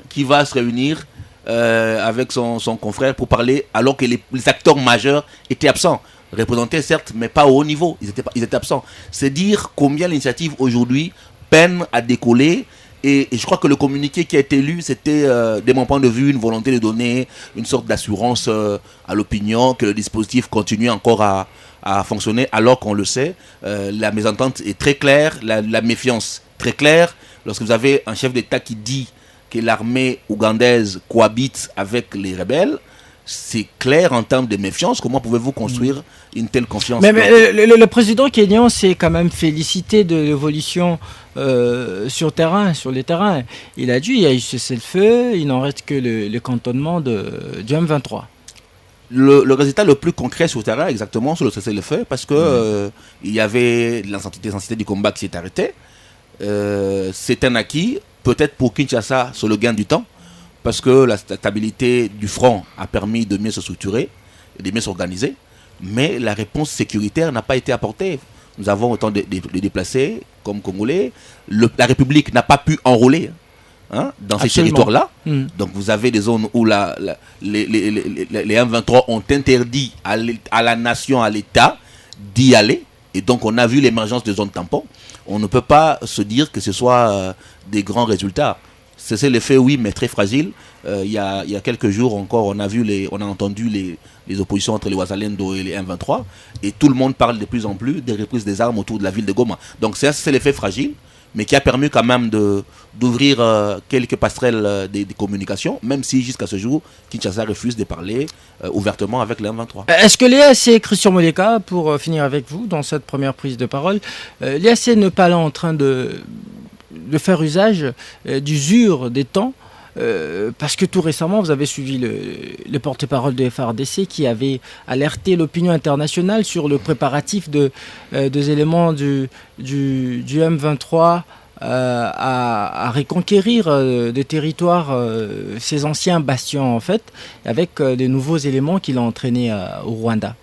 S9: qui va se réunir avec son confrère pour parler alors que les acteurs majeurs étaient absents. Représentés certes, mais pas au haut niveau, ils étaient absents. C'est dire combien l'initiative aujourd'hui peine à décoller. Et je crois que le communiqué qui a été lu, c'était, de mon point de vue, une volonté de donner une sorte d'assurance à l'opinion que le dispositif continue encore à fonctionner, alors qu'on le sait, la mésentente est très claire, la méfiance très claire. Lorsque vous avez un chef d'État qui dit que l'armée ougandaise cohabite avec les rebelles, c'est clair en termes de méfiance. Comment pouvez-vous construire une telle confiance?
S8: Mais le président kényan s'est quand même félicité de l'évolution sur les terrains. Il a dit il y a eu cessez-le-feu, il n'en reste que le cantonnement du M23.
S9: Le résultat le plus concret sur le terrain, exactement, sur le cessez-le-feu, parce que il y avait l'intensité du combat qui s'est arrêtée. C'est un acquis, peut-être pour Kinshasa, sur le gain du temps, parce que la stabilité du front a permis de mieux se structurer et de mieux s'organiser, mais la réponse sécuritaire n'a pas été apportée. Nous avons autant de déplacés comme Congolais. La République n'a pas pu enrôler dans ces territoires-là. Donc vous avez des zones où les M23 ont interdit à la nation, à l'État d'y aller. Et donc on a vu l'émergence de zones tampons. On ne peut pas se dire que ce soit des grands résultats. C'est l'effet, oui, mais très fragile. Il y a quelques jours encore, on a entendu les oppositions entre les Wazalendo et les M23, et tout le monde parle de plus en plus des reprises des armes autour de la ville de Goma. Donc c'est l'effet fragile, mais qui a permis quand même d'ouvrir quelques passerelles des communications, même si jusqu'à ce jour, Kinshasa refuse de parler ouvertement avec les M23.
S8: Est-ce que l'EAC, Christian Moleka, pour finir avec vous dans cette première prise de parole, l'EAC n'est pas là en train de faire usage d'usure des temps, parce que tout récemment vous avez suivi le porte-parole de FARDC qui avait alerté l'opinion internationale sur le préparatif des éléments du M23 à reconquérir des territoires, ces anciens bastions en fait, avec des nouveaux éléments qu'il a entraînés au Rwanda.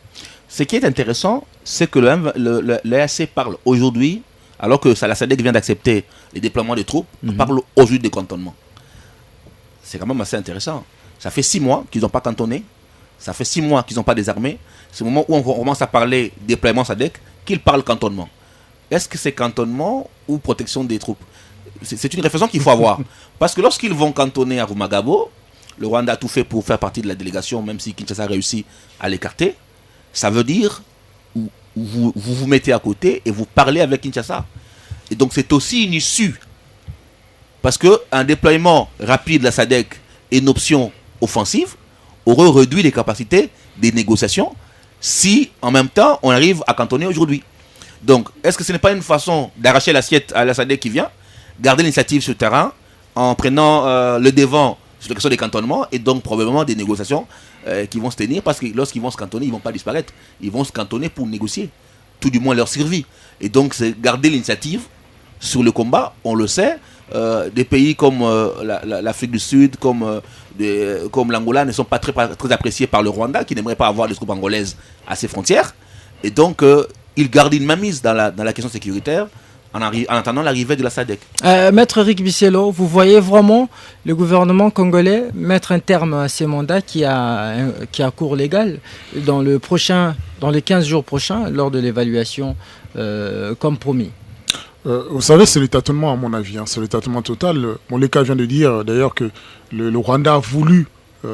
S9: Ce qui est intéressant, c'est que l'EAC parle aujourd'hui, alors que la SADC vient d'accepter les déploiements des troupes, on parle aujourd'hui de cantonnement. C'est quand même assez intéressant. Ça fait 6 mois qu'ils n'ont pas cantonné, ça fait 6 mois qu'ils n'ont pas désarmé. C'est le moment où on commence à parler déploiement SADC qu'ils parlent cantonnement. Est-ce que c'est cantonnement ou protection des troupes? C'est une réflexion qu'il faut avoir. Parce que lorsqu'ils vont cantonner à Rumagabo, le Rwanda a tout fait pour faire partie de la délégation, même si Kinshasa a réussi à l'écarter. Ça veut dire vous mettez à côté et vous parlez avec Kinshasa. Et donc c'est aussi une issue. Parce qu'un déploiement rapide de la SADC et une option offensive aurait réduit les capacités des négociations si en même temps on arrive à cantonner aujourd'hui. Donc est-ce que ce n'est pas une façon d'arracher l'assiette à la SADC qui vient, garder l'initiative sur le terrain en prenant le devant sur la question des cantonnements et donc probablement des négociations qui vont se tenir, parce que lorsqu'ils vont se cantonner, ils ne vont pas disparaître. Ils vont se cantonner pour négocier, tout du moins leur survie. Et donc c'est garder l'initiative sur le combat, on le sait. Des pays comme l'Afrique du Sud, comme l'Angola ne sont pas très appréciés par le Rwanda, qui n'aimerait pas avoir des troupes angolaises à ses frontières. Et donc ils gardent une mainmise dans la question sécuritaire en attendant l'arrivée de la SADC.
S8: Maître Eric Bissello, vous voyez vraiment le gouvernement congolais mettre un terme à ces mandats qui a cours légal dans les 15 jours prochains, lors de l'évaluation comme promis?
S10: Vous savez, c'est le tâtonnement à mon avis, c'est le tâtonnement total. Moleka vient de dire d'ailleurs que le Rwanda a voulu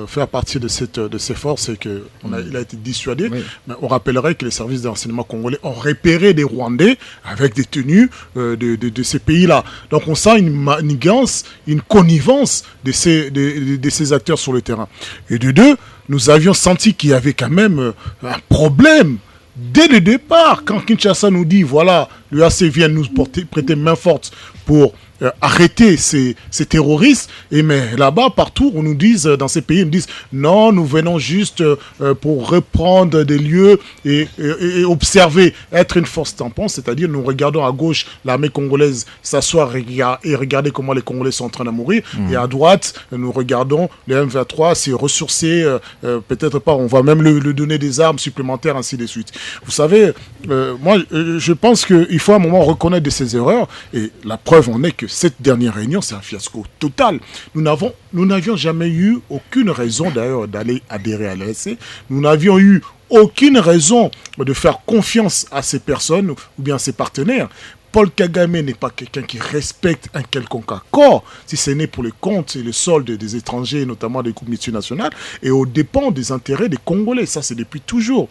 S10: faire partie de ces forces et qu'il a été dissuadé. Oui. Mais on rappellerait que les services de renseignement congolais ont repéré des Rwandais avec des tenues de ces pays-là. Donc on sent une manigance, une connivence de ces acteurs sur le terrain. Et de deux, nous avions senti qu'il y avait quand même un problème dès le départ, quand Kinshasa nous dit, voilà, l'UAC vient nous prêter main forte pour arrêter ces terroristes, et mais là-bas, partout, on nous dit, dans ces pays, on nous dit, non, nous venons juste pour reprendre des lieux et observer, être une force tampon, c'est-à-dire nous regardons à gauche l'armée congolaise s'asseoir et regarder comment les Congolais sont en train de mourir, et à droite, nous regardons les M23 se ressourcer, peut-être pas, on va même le donner des armes supplémentaires, ainsi de suite. Vous savez, moi, je pense qu'il faut à un moment reconnaître de ses erreurs, et la preuve en est que cette dernière réunion, c'est un fiasco total. Nous n'avions jamais eu aucune raison d'ailleurs d'aller adhérer à l'EAC. Nous n'avions eu aucune raison de faire confiance à ces personnes ou bien à ces partenaires. Paul Kagame n'est pas quelqu'un qui respecte un quelconque accord, si ce n'est pour le compte et le solde des étrangers, notamment des groupes multinationales, et aux dépens des intérêts des Congolais. Ça, c'est depuis toujours.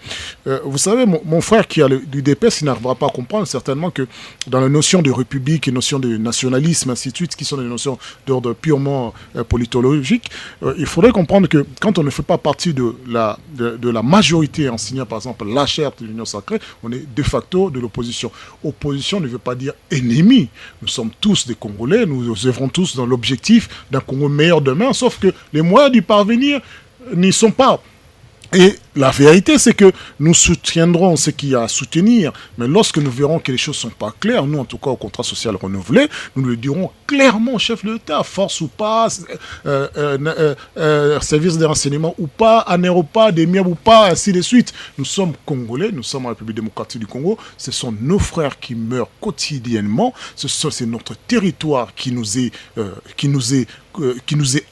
S10: Vous savez, mon frère qui a l'UDPS, il n'arrivera pas à comprendre certainement que dans la notion de république et notion de nationalisme, ainsi de suite, qui sont des notions d'ordre purement politologique, il faudrait comprendre que quand on ne fait pas partie de la majorité en signant, par exemple, la charte de l'Union sacrée, on est de facto de l'opposition. Opposition ne veut pas dire ennemi. Nous sommes tous des Congolais, nous œuvrons tous dans l'objectif d'un Congo meilleur demain, sauf que les moyens d'y parvenir n'y sont pas. Et la vérité, c'est que nous soutiendrons ce qu'il y a à soutenir, mais lorsque nous verrons que les choses ne sont pas claires, nous, en tout cas, au contrat social renouvelé, nous le dirons clairement au chef de l'État, force ou pas, service de renseignement ou pas, anéropas, des miens ou pas, ainsi de suite. Nous sommes Congolais, nous sommes en République démocratique du Congo, ce sont nos frères qui meurent quotidiennement, c'est notre territoire qui nous est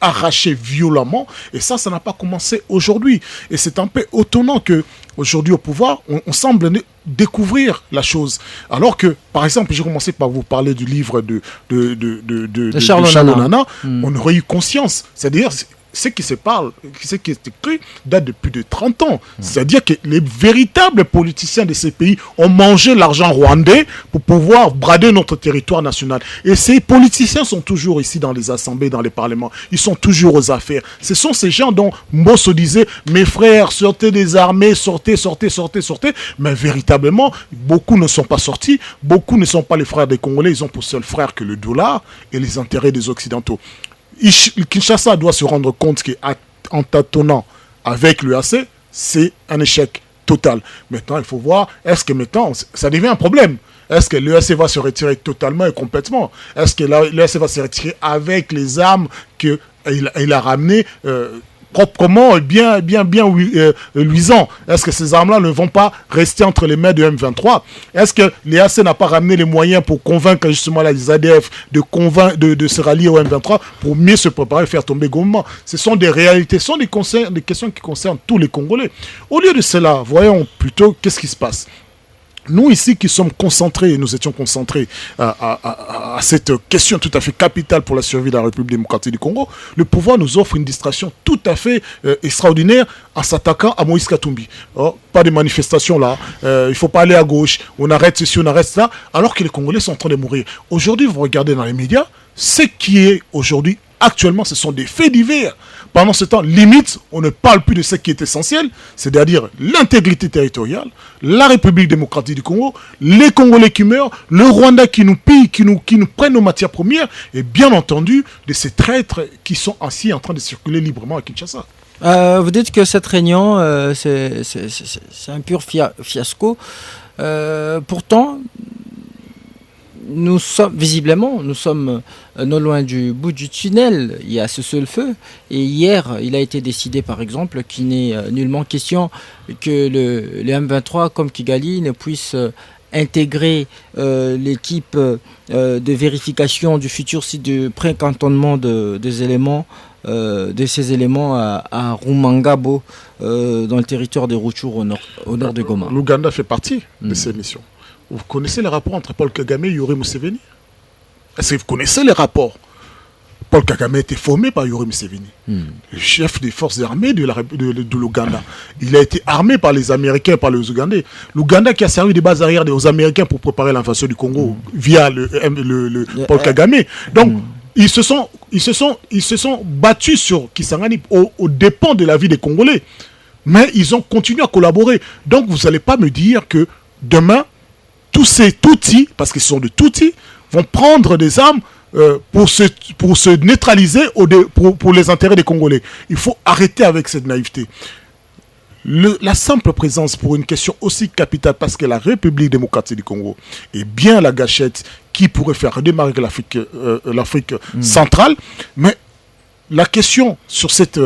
S10: arraché violemment, et ça n'a pas commencé aujourd'hui. Et c'est un peu étonnant que aujourd'hui au pouvoir, on semble découvrir la chose. Alors que, par exemple, j'ai commencé par vous parler du livre de Charles Onana. On aurait eu conscience. C'est-à-dire, ce qui est écrit date de plus de 30 ans. C'est-à-dire que les véritables politiciens de ces pays ont mangé l'argent rwandais pour pouvoir brader notre territoire national. Et ces politiciens sont toujours ici dans les assemblées, dans les parlements. Ils sont toujours aux affaires. Ce sont ces gens dont Mbosso disait « Mes frères, sortez des armées, sortez. » Mais véritablement, beaucoup ne sont pas sortis. Beaucoup ne sont pas les frères des Congolais. Ils ont pour seul frère que le dollar et les intérêts des Occidentaux. Kinshasa doit se rendre compte qu'en tâtonnant avec l'UAC, c'est un échec total. Maintenant, il faut voir, est-ce que maintenant, ça devient un problème? Est-ce que l'UAC va se retirer totalement et complètement? Est-ce que l'UAC va se retirer avec les armes qu'il a ramenées proprement et bien luisant? Est-ce que ces armes-là ne vont pas rester entre les mains de M23? Est-ce que l'EAC n'a pas ramené les moyens pour convaincre justement les ADF de se rallier au M23 pour mieux se préparer et faire tomber le gouvernement? Ce sont des réalités, ce sont des questions qui concernent tous les Congolais. Au lieu de cela, voyons plutôt qu'est-ce qui se passe. Nous ici qui sommes concentrés, nous étions concentrés à cette question tout à fait capitale pour la survie de la République démocratique du Congo, le pouvoir nous offre une distraction tout à fait extraordinaire en s'attaquant à Moïse Katumbi. Pas de manifestation là, il ne faut pas aller à gauche, on arrête ceci, on arrête cela, alors que les Congolais sont en train de mourir. Aujourd'hui, vous regardez dans les médias, ce qui est aujourd'hui actuellement, ce sont des faits divers. Pendant ce temps, limite, on ne parle plus de ce qui est essentiel, c'est-à-dire l'intégrité territoriale, la République démocratique du Congo, les Congolais qui meurent, le Rwanda qui nous pille, qui nous prennent nos matières premières, et bien entendu, de ces traîtres qui sont ainsi en train de circuler librement à Kinshasa.
S8: Vous dites que cette réunion, c'est un pur fiasco. Pourtant, nous sommes non loin du bout du tunnel. Il y a ce seul feu. Et hier, il a été décidé, par exemple, qu'il n'est nullement question que le M23, comme Kigali, ne puisse intégrer l'équipe de vérification du futur site de pré-cantonnement de ces éléments à Rumangabo, dans le territoire de Rutshuru, au nord de Goma.
S10: L'Ouganda fait partie de ces missions. Vous connaissez les rapports entre Paul Kagame et Yoweri Museveni? Est-ce que vous connaissez les rapports? Paul Kagame a été formé par Yoweri Museveni, le chef des forces armées de l'Ouganda. Il a été armé par les Américains et par les Ougandais. L'Ouganda qui a servi de base arrière aux Américains pour préparer l'invasion du Congo via le Paul Kagame. Donc, ils se sont battus sur Kisangani aux dépens de la vie des Congolais. Mais ils ont continué à collaborer. Donc vous n'allez pas me dire que demain, tous ces Tutsis, parce qu'ils sont de Tutsis, vont prendre des armes pour se neutraliser pour les intérêts des Congolais. Il faut arrêter avec cette naïveté. La simple présence pour une question aussi capitale, parce que la République démocratique du Congo est bien la gâchette qui pourrait faire redémarrer l'Afrique centrale, mais la question sur cette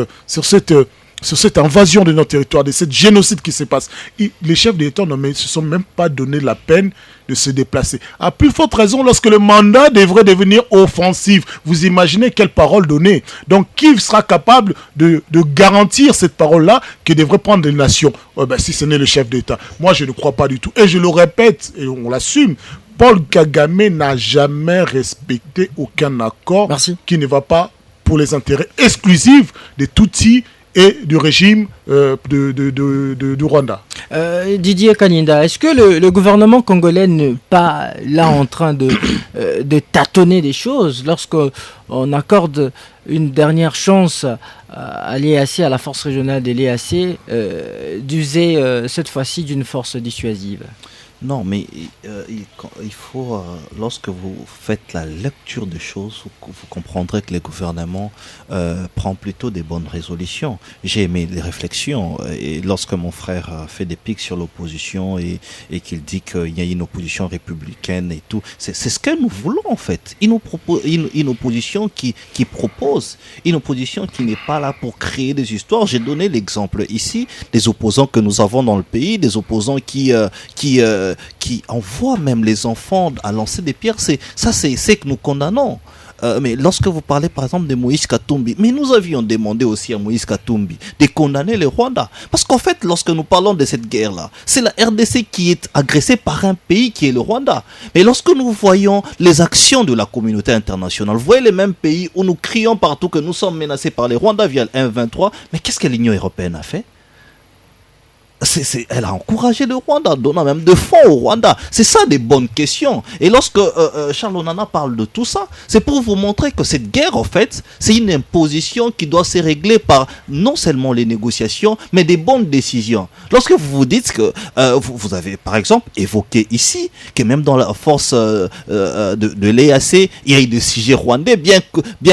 S10: invasion de notre territoire, de cette génocide qui se passe, les chefs d'État ne se sont même pas donné la peine de se déplacer. À plus forte raison lorsque le mandat devrait devenir offensif. Vous imaginez quelle parole donner? Donc qui sera capable de garantir cette parole-là qui devrait prendre les nations? Si ce n'est le chef d'État. Moi je ne crois pas du tout. Et je le répète, et on l'assume, Paul Kagame n'a jamais respecté aucun accord qui ne va pas pour les intérêts exclusifs des Tutsis et du régime du Rwanda.
S8: Didier Kaninda, est-ce que le gouvernement congolais n'est pas là en train de tâtonner des choses lorsqu'on accorde une dernière chance à l'EAC, à la force régionale de l'EAC, d'user cette fois-ci d'une force dissuasive?
S11: Non, mais il faut, lorsque vous faites la lecture des choses, vous comprendrez que le gouvernement prend plutôt des bonnes résolutions. J'ai aimé les réflexions, et lorsque mon frère fait des pics sur l'opposition et qu'il dit qu'il y a une opposition républicaine et tout, c'est ce que nous voulons en fait. Une opposition qui propose, une opposition qui n'est pas là pour créer des histoires. J'ai donné l'exemple ici des opposants que nous avons dans le pays, des opposants qui envoient même les enfants à lancer des pierres. C'est que nous condamnons. Mais lorsque vous parlez par exemple de Moïse Katumbi, mais nous avions demandé aussi à Moïse Katumbi de condamner le Rwanda. Parce qu'en fait, lorsque nous parlons de cette guerre-là, c'est la RDC qui est agressée par un pays qui est le Rwanda. Mais lorsque nous voyons les actions de la communauté internationale, vous voyez les mêmes pays où nous crions partout que nous sommes menacés par les Rwandais via le M23, mais qu'est-ce que l'Union européenne a fait? Elle a encouragé le Rwanda, donnant même de fonds au Rwanda. C'est ça des bonnes questions. Et lorsque Charles Onana parle de tout ça, c'est pour vous montrer que cette guerre, en fait, c'est une imposition qui doit se régler par non seulement les négociations, mais des bonnes décisions. Lorsque vous vous dites que vous avez, par exemple, évoqué ici que même dans la force de l'EAC, il y a eu des sujets rwandais, bien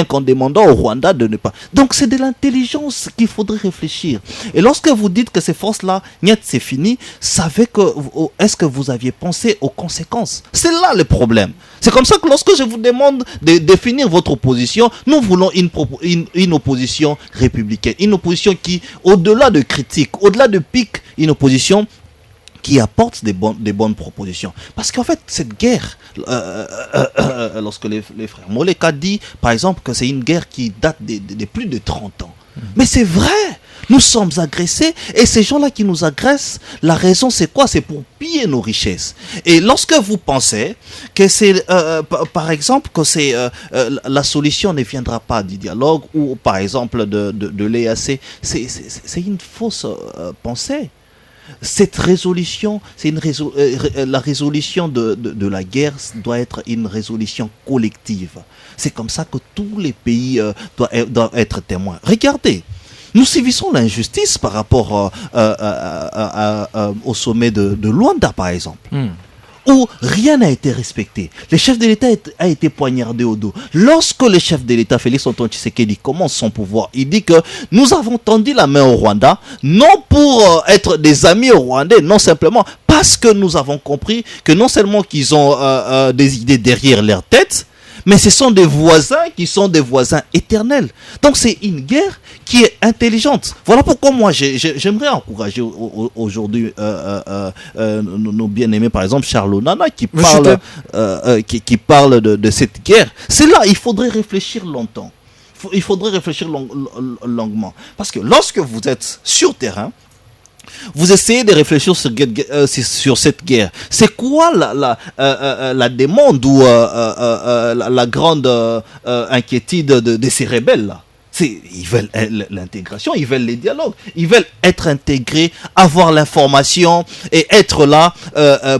S11: qu'en demandant au Rwanda de ne pas... Donc c'est de l'intelligence qu'il faudrait réfléchir. Et lorsque vous dites que ces forces-là, c'est fini, est-ce que vous aviez pensé aux conséquences? C'est là le problème. C'est comme ça que lorsque je vous demande de définir votre opposition, nous voulons une opposition républicaine, une opposition qui, au-delà de critiques, au-delà de piques, une opposition qui apporte des bonnes propositions. Parce qu'en fait, cette guerre, lorsque les frères Moleka dit, par exemple, que c'est une guerre qui date de plus de 30 ans. Mais c'est vrai. Nous sommes agressés et ces gens-là qui nous agressent, la raison c'est quoi? C'est pour piller nos richesses. Et lorsque vous pensez que c'est, par exemple, que c'est la solution ne viendra pas du dialogue ou par exemple de l'EAC, c'est une fausse pensée. Cette résolution, la résolution de la guerre doit être une résolution collective. C'est comme ça que tous les pays doivent être témoins. Regardez. Nous subissons l'injustice par rapport au sommet de Luanda, par exemple, où rien n'a été respecté. Le chef de l'État a été poignardé au dos. Lorsque le chef de l'État, Félix Antoine Tshisekedi, commence son pouvoir, il dit que nous avons tendu la main au Rwanda, non pour être des amis au Rwandais, non simplement parce que nous avons compris que non seulement qu'ils ont des idées derrière leur tête, mais ce sont des voisins qui sont des voisins éternels. Donc c'est une guerre qui est intelligente. Voilà pourquoi moi j'aimerais encourager aujourd'hui nos bien-aimés, par exemple Charles Onana qui parle de cette guerre. C'est là, il faudrait réfléchir longtemps. Il faudrait réfléchir longuement. Parce que lorsque vous êtes sur terrain, vous essayez de réfléchir sur cette guerre. C'est quoi la demande ou la grande inquiétude de ces rebelles-là? Ils veulent l'intégration, ils veulent les dialogues, ils veulent être intégrés, avoir l'information et être là.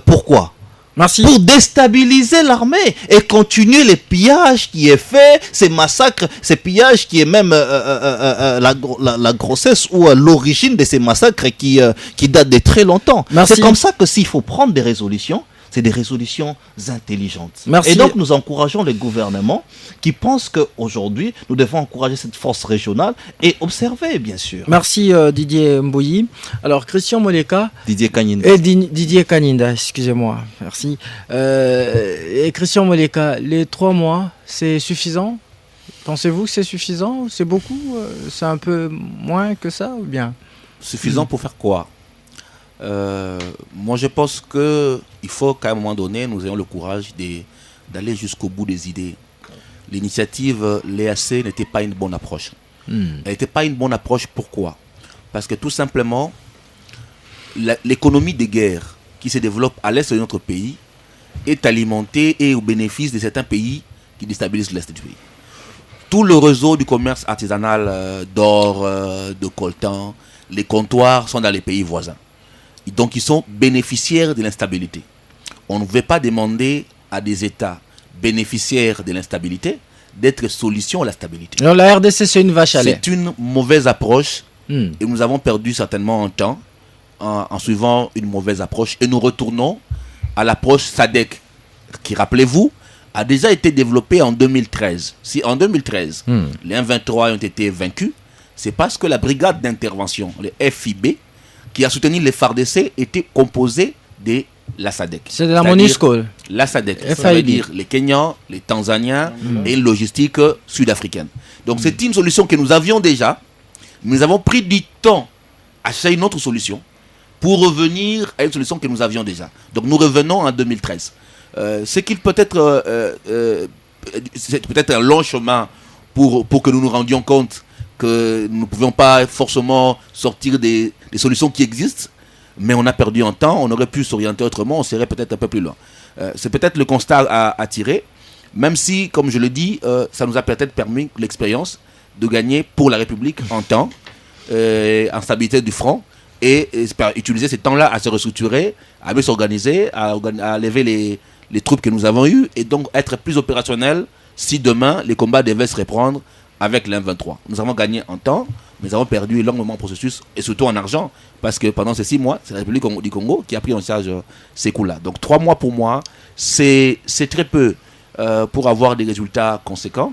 S11: Pourquoi?
S8: Merci.
S11: Pour déstabiliser l'armée et continuer les pillages qui est fait, ces massacres, ces pillages qui est même la grossesse ou l'origine de ces massacres qui datent de très longtemps. C'est comme ça que s'il faut prendre des résolutions, c'est des résolutions intelligentes.
S8: Merci.
S11: Et donc nous encourageons les gouvernements qui pensent qu'aujourd'hui, nous devons encourager cette force régionale et observer, bien sûr.
S8: Merci Didier Mbouyi. Alors Christian Moleka.
S11: Didier Kaninda.
S8: Didier Kaninda, excusez-moi. Merci. Et Christian Moleka, les 3 mois, c'est suffisant? Pensez-vous que c'est suffisant? C'est beaucoup? C'est un peu moins que ça ou bien?
S9: Suffisant pour faire quoi? Moi je pense qu'il faut qu'à un moment donné nous ayons le courage d'aller jusqu'au bout des idées. L'initiative l'EAC n'était pas une bonne approche. Elle n'était pas une bonne approche, pourquoi? Parce que tout simplement l'économie des guerres qui se développe à l'est de notre pays est alimentée et au bénéfice de certains pays qui déstabilisent l'est du pays. Tout le réseau du commerce artisanal d'or, de coltan, les comptoirs sont dans les pays voisins. Donc ils sont bénéficiaires de l'instabilité. On ne veut pas demander à des États bénéficiaires de l'instabilité d'être solution à la stabilité.
S8: Alors la RDC c'est une vache à lait.
S9: C'est une mauvaise approche et nous avons perdu certainement un temps en suivant une mauvaise approche et nous retournons à l'approche SADC qui, rappelez-vous, a déjà été développée en 2013. Si en 2013 les M23 ont été vaincus, c'est parce que la brigade d'intervention, les FIB, qui a soutenu les FARDC, était composé de la SADC.
S8: C'est de la MONUSCO.
S9: La SADC, ça veut dire les Kenyans, les Tanzaniens et une logistique sud-africaine. Donc c'est une solution que nous avions déjà. Nous avons pris du temps à chercher une autre solution pour revenir à une solution que nous avions déjà. Donc nous revenons en 2013. C'est qu'il peut être c'est peut-être un long chemin pour que nous nous rendions compte que nous ne pouvions pas forcément sortir des solutions qui existent, mais on a perdu en temps, on aurait pu s'orienter autrement, on serait peut-être un peu plus loin. C'est peut-être le constat à tirer, même si, comme je le dis, ça nous a peut-être permis l'expérience de gagner pour la République en temps, en stabilité du front, et utiliser ces temps-là à se restructurer, à mieux s'organiser, à lever les troupes que nous avons eues, et donc être plus opérationnel si demain les combats devaient se reprendre avec l'M23. Nous avons gagné en temps, mais nous avons perdu énormément en processus et surtout en argent, parce que pendant ces 6 mois, c'est la République du Congo qui a pris en charge ces coûts-là. Donc 3 mois pour moi, c'est très peu pour avoir des résultats conséquents,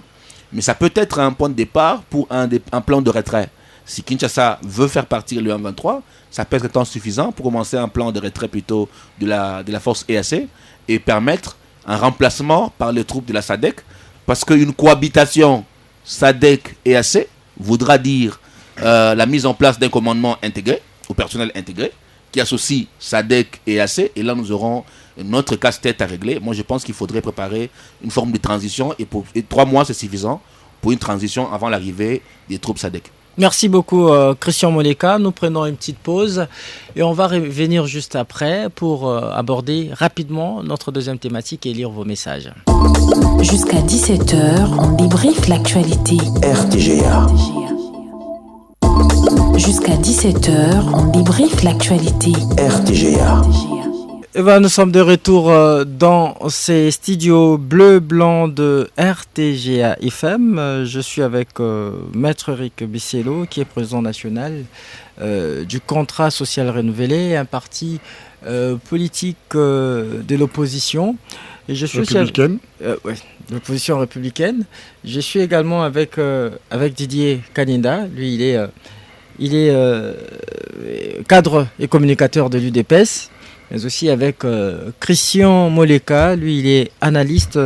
S9: mais ça peut être un point de départ pour un plan de retrait. Si Kinshasa veut faire partir le M23, ça peut être un temps suffisant pour commencer un plan de retrait plutôt de la force EAC et permettre un remplacement par les troupes de la SADC, parce qu'une cohabitation SADC-EAC voudra dire la mise en place d'un commandement intégré, opérationnel intégré, qui associe SADC et EAC, et là nous aurons notre casse-tête à régler. Moi je pense qu'il faudrait préparer une forme de transition, et 3 mois c'est suffisant pour une transition avant l'arrivée des troupes SADC.
S8: Merci beaucoup Christian Moleka. Nous prenons une petite pause et on va revenir juste après pour aborder rapidement notre deuxième thématique et lire vos messages.
S12: Jusqu'à 17h, on débriefe l'actualité.
S13: RTGA.
S12: Jusqu'à 17h, on débriefe l'actualité.
S13: RTGA.
S8: Et ben, nous sommes de retour dans ces studios bleu-blanc de RTGA FM. Je suis avec Maître Eric Bissello, qui est président national du Contrat social renouvelé, un parti politique de l'opposition. Et je suis
S10: républicaine.
S8: Ouais, l'opposition républicaine. Je suis également avec Didier Kaninda. Lui, il est cadre et communicateur de l'UDPS. Mais aussi avec Christian Moleka. Lui, il est analyste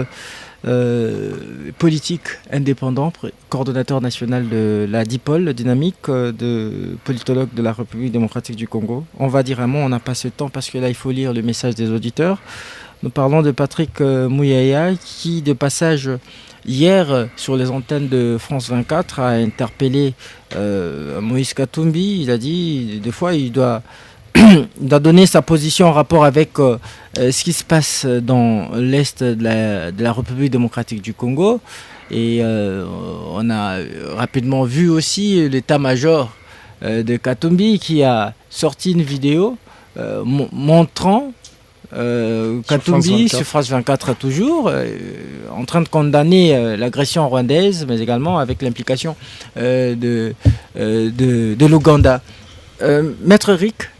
S8: politique indépendant, coordonnateur national de la DIPOL, le dynamique de politologue de la République démocratique du Congo. On va dire un mot, on n'a pas ce temps parce que là, il faut lire le message des auditeurs. Nous parlons de Patrick Mouyaya qui, de passage hier sur les antennes de France 24, a interpellé Moïse Katumbi. Il a dit, des fois, il doit donner sa position en rapport avec ce qui se passe dans l'Est de la République démocratique du Congo. Et on a rapidement vu aussi l'état-major de Katumbi qui a sorti une vidéo montrant Katumbi, sur France 24 toujours, en train de condamner l'agression rwandaise, mais également avec l'implication de l'Ouganda. Maître Rick,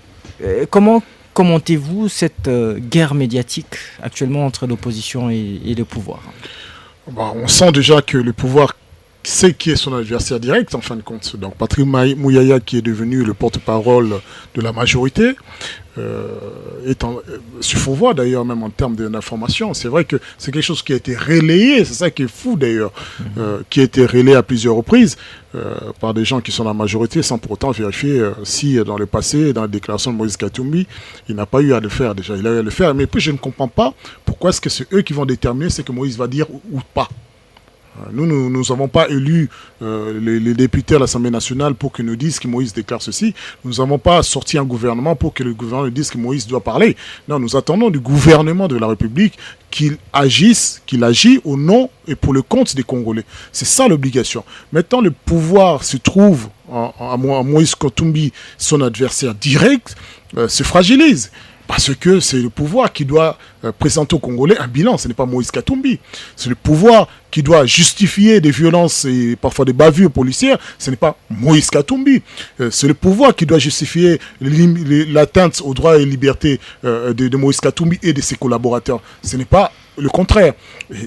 S8: comment commentez-vous cette guerre médiatique actuellement entre l'opposition et le pouvoir?
S10: On sent déjà que le pouvoir sait qui est son adversaire direct, en fin de compte. Donc Patrick Mouyaya, qui est devenu le porte-parole de la majorité, il faut voir d'ailleurs, même en termes d'information, c'est vrai que c'est quelque chose qui a été relayé, c'est ça qui est fou d'ailleurs, qui a été relayé à plusieurs reprises par des gens qui sont dans la majorité, sans pour autant vérifier si dans le passé, dans la déclaration de Moïse Katumbi, il n'a pas eu à le faire déjà. Il a eu à le faire, mais puis je ne comprends pas pourquoi est-ce que c'est eux qui vont déterminer ce que Moïse va dire ou pas. Nous n'avons pas élu les députés à l'Assemblée nationale pour qu'ils nous disent que Moïse déclare ceci. Nous n'avons pas sorti un gouvernement pour que le gouvernement nous dise que Moïse doit parler. Non, nous attendons du gouvernement de la République qu'il agit au nom et pour le compte des Congolais. C'est ça l'obligation. Maintenant, le pouvoir se trouve à Moïse Katumbi, son adversaire direct, se fragilise. Parce que c'est le pouvoir qui doit présenter aux Congolais un bilan, ce n'est pas Moïse Katumbi. C'est le pouvoir qui doit justifier des violences et parfois des bavures policières, ce n'est pas Moïse Katumbi. C'est le pouvoir qui doit justifier l'atteinte aux droits et libertés de Moïse Katumbi et de ses collaborateurs. Ce n'est pas le contraire.